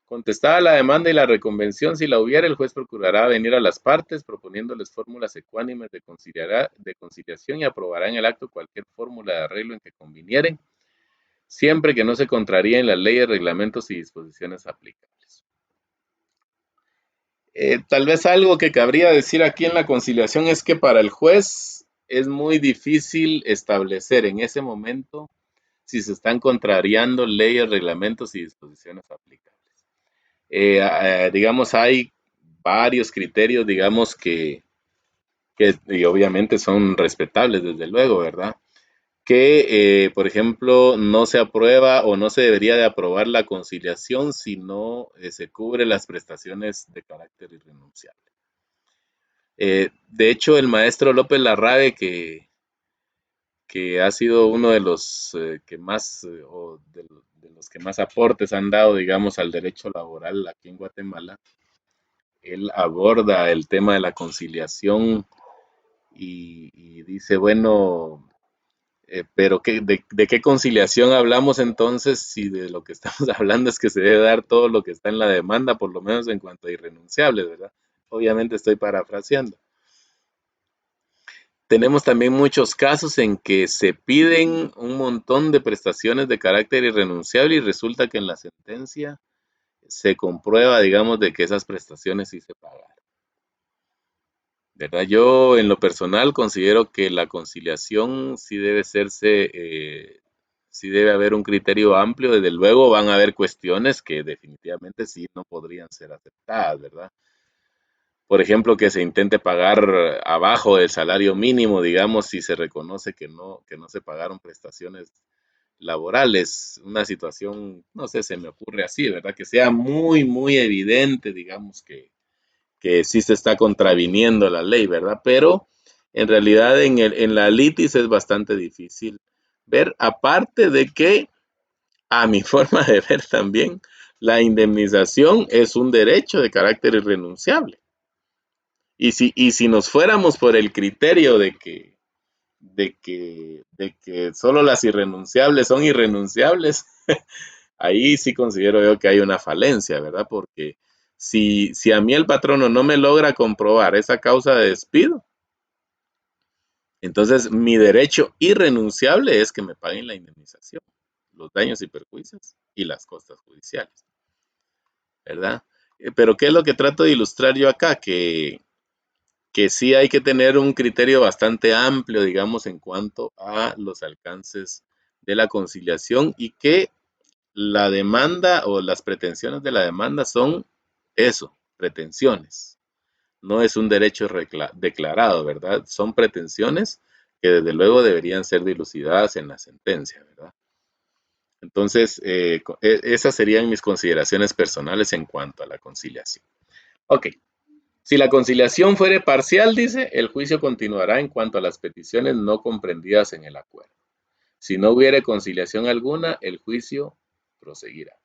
Contestada la demanda y la reconvención, si la hubiera, el juez procurará venir a las partes proponiéndoles fórmulas ecuánimes de conciliación y aprobará en el acto cualquier fórmula de arreglo en que convinieren, siempre que no se contraríen las leyes, reglamentos y disposiciones aplicables. Tal vez algo que cabría decir aquí en la conciliación es que para el juez es muy difícil establecer en ese momento si se están contrariando leyes, reglamentos y disposiciones aplicables. Digamos, hay varios criterios, digamos, que y obviamente son respetables, desde luego, ¿verdad? Que, por ejemplo, no se aprueba o no se debería de aprobar la conciliación si no se cubre las prestaciones de carácter irrenunciable. De hecho, el maestro López Larrabe, que ha sido uno de los que más, o de los que más aportes han dado, digamos, al derecho laboral aquí en Guatemala, él aborda el tema de la conciliación y dice, bueno, pero ¿de qué conciliación hablamos entonces si de lo que estamos hablando es que se debe dar todo lo que está en la demanda, por lo menos en cuanto a irrenunciables, ¿verdad? Obviamente estoy parafraseando. Tenemos también muchos casos en que se piden un montón de prestaciones de carácter irrenunciable y resulta que en la sentencia se comprueba, digamos, de que esas prestaciones sí se pagaron. ¿Verdad? Yo en lo personal considero que la conciliación sí debe hacerse, sí debe haber un criterio amplio. Desde luego van a haber cuestiones que definitivamente sí no podrían ser aceptadas, ¿verdad? Por ejemplo, que se intente pagar abajo del salario mínimo, digamos, si se reconoce que no se pagaron prestaciones laborales. Una situación, no sé, se me ocurre así, ¿verdad? Que sea muy, muy evidente, digamos, que sí se está contraviniendo la ley, ¿verdad? Pero en realidad en la litis es bastante difícil ver, aparte de que, a mi forma de ver también, la indemnización es un derecho de carácter irrenunciable. Y si nos fuéramos por el criterio de que solo las irrenunciables son irrenunciables, ahí sí considero yo que hay una falencia, ¿verdad? Porque si a mí el patrono no me logra comprobar esa causa de despido, Entonces, mi derecho irrenunciable es que me paguen la indemnización, los daños y perjuicios y las costas judiciales, ¿verdad? Pero ¿qué es lo que trato de ilustrar yo acá? Que sí hay que tener un criterio bastante amplio, digamos, en cuanto a los alcances de la conciliación y que la demanda o las pretensiones de la demanda son eso, pretensiones. No es un derecho declarado, ¿verdad? Son pretensiones que desde luego deberían ser dilucidadas en la sentencia, ¿verdad? Entonces, esas serían mis consideraciones personales en cuanto a la conciliación. Ok, si la conciliación fuere parcial, dice, el juicio continuará en cuanto a las peticiones no comprendidas en el acuerdo. Si no hubiere conciliación alguna, el juicio proseguirá.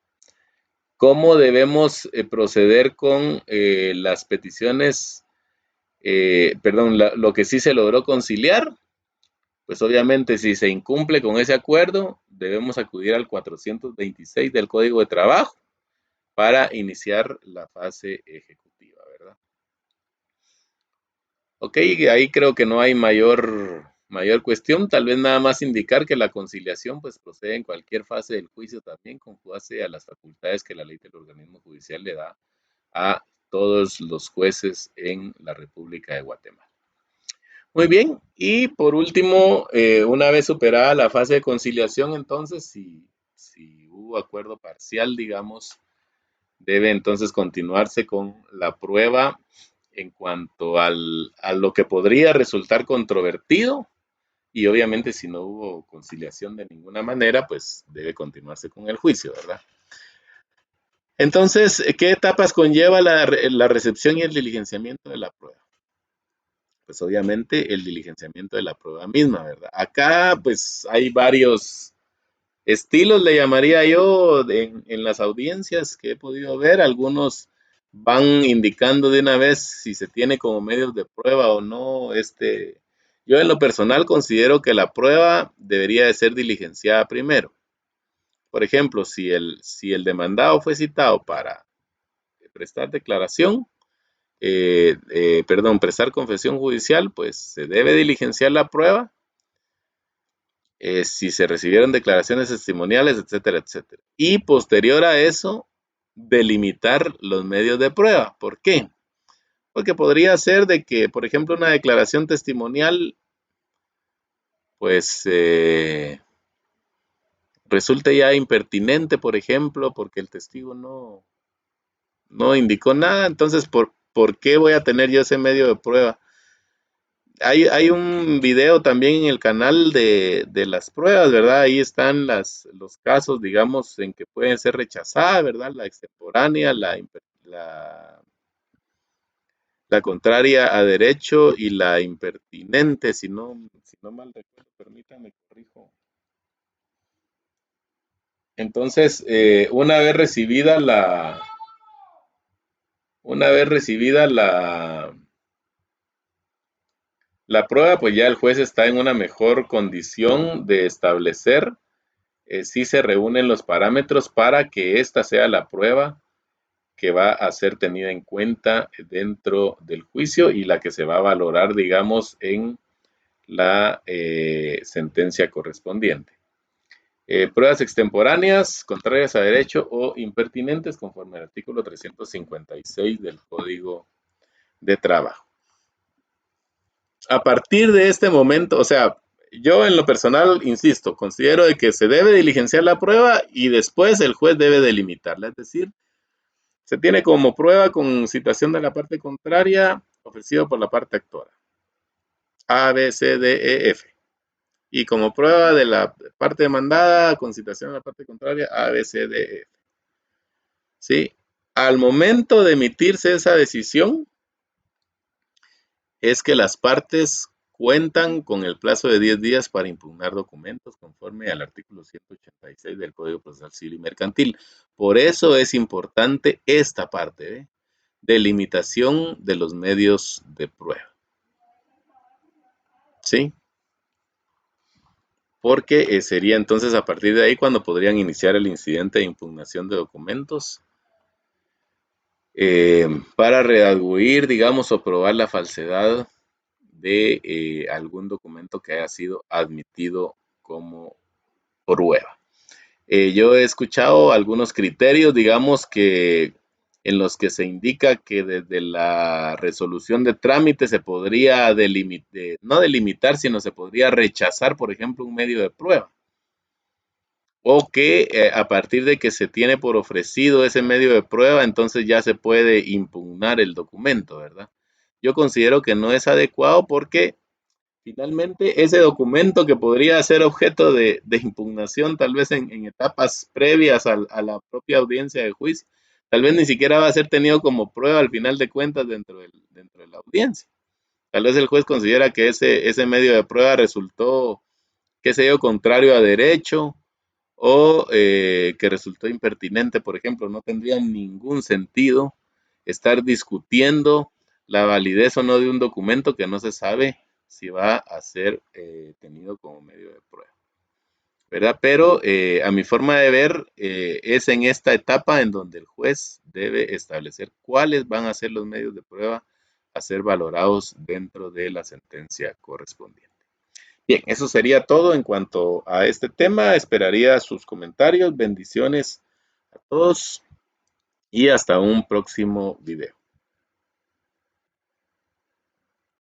¿Cómo debemos proceder con las peticiones? Perdón, lo que sí se logró conciliar, pues obviamente si se incumple con ese acuerdo, debemos acudir al 426 del Código de Trabajo para iniciar la fase ejecutiva, ¿verdad? Ok, ahí creo que no hay mayor cuestión, tal vez nada más indicar que la conciliación pues procede en cualquier fase del juicio también con base a las facultades que la ley del organismo judicial le da a todos los jueces en la República de Guatemala. Muy bien, y por último, una vez superada la fase de conciliación, entonces, si hubo acuerdo parcial, digamos, debe entonces continuarse con la prueba en cuanto a lo que podría resultar controvertido, y obviamente si no hubo conciliación de ninguna manera, pues debe continuarse con el juicio, ¿verdad? Entonces, ¿qué etapas conlleva la recepción y el diligenciamiento de la prueba? Pues obviamente el diligenciamiento de la prueba misma, ¿verdad? Acá pues hay varios estilos, le llamaría yo, en las audiencias que he podido ver. Algunos van indicando de una vez si se tiene como medios de prueba o no. Yo en lo personal considero que la prueba debería de ser diligenciada primero. Por ejemplo, si el demandado fue citado para prestar declaración, prestar confesión judicial, pues se debe diligenciar la prueba, si se recibieron declaraciones testimoniales, etcétera, etcétera. Y posterior a eso, delimitar los medios de prueba. ¿Por qué? Porque podría ser de que, por ejemplo, una declaración testimonial, pues resulte ya impertinente, por ejemplo, porque el testigo no indicó nada. Entonces, ¿por qué voy a tener yo ese medio de prueba? Hay un video también en el canal de las pruebas, ¿verdad? Ahí están los casos, digamos, en que pueden ser rechazadas, ¿verdad? La extemporánea, la contraria a derecho y la impertinente, si no mal recuerdo, permítanme corrijo. Entonces, una vez recibida la prueba, pues ya el juez está en una mejor condición de establecer si se reúnen los parámetros para que esta sea la prueba que va a ser tenida en cuenta dentro del juicio y la que se va a valorar, digamos, en la sentencia correspondiente. Pruebas extemporáneas, contrarias a derecho o impertinentes conforme al artículo 356 del Código de Trabajo. A partir de este momento, o sea, yo en lo personal, insisto, considero de que se debe diligenciar la prueba y después el juez debe delimitarla, es decir, se tiene como prueba con citación de la parte contraria ofrecida por la parte actora. A, B, C, D, E, F. Y como prueba de la parte demandada con citación de la parte contraria, A, B, C, D, E, F. ¿Sí? Al momento de emitirse esa decisión, es que las partes cuentan con el plazo de 10 días para impugnar documentos conforme al artículo 186 del Código Procesal Civil y Mercantil. Por eso es importante esta parte, de limitación de los medios de prueba. ¿Sí? Porque sería entonces a partir de ahí cuando podrían iniciar el incidente de impugnación de documentos para redarguir, digamos, o probar la falsedad de algún documento que haya sido admitido como prueba. Yo he escuchado algunos criterios, digamos que en los que se indica que desde la resolución de trámite se podría no delimitar, sino se podría rechazar, por ejemplo, un medio de prueba. O que a partir de que se tiene por ofrecido ese medio de prueba, entonces ya se puede impugnar el documento, ¿verdad? Yo considero que no es adecuado porque finalmente ese documento que podría ser objeto de impugnación tal vez en etapas previas a la propia audiencia de juicio, tal vez ni siquiera va a ser tenido como prueba al final de cuentas dentro de la audiencia. Tal vez el juez considera que ese medio de prueba resultó, qué sé yo, contrario a derecho o que resultó impertinente, por ejemplo. No tendría ningún sentido estar discutiendo la validez o no de un documento que no se sabe si va a ser tenido como medio de prueba, ¿verdad? Pero a mi forma de ver, es en esta etapa en donde el juez debe establecer cuáles van a ser los medios de prueba a ser valorados dentro de la sentencia correspondiente. Bien, eso sería todo en cuanto a este tema. Esperaría sus comentarios. Bendiciones a todos y hasta un próximo video.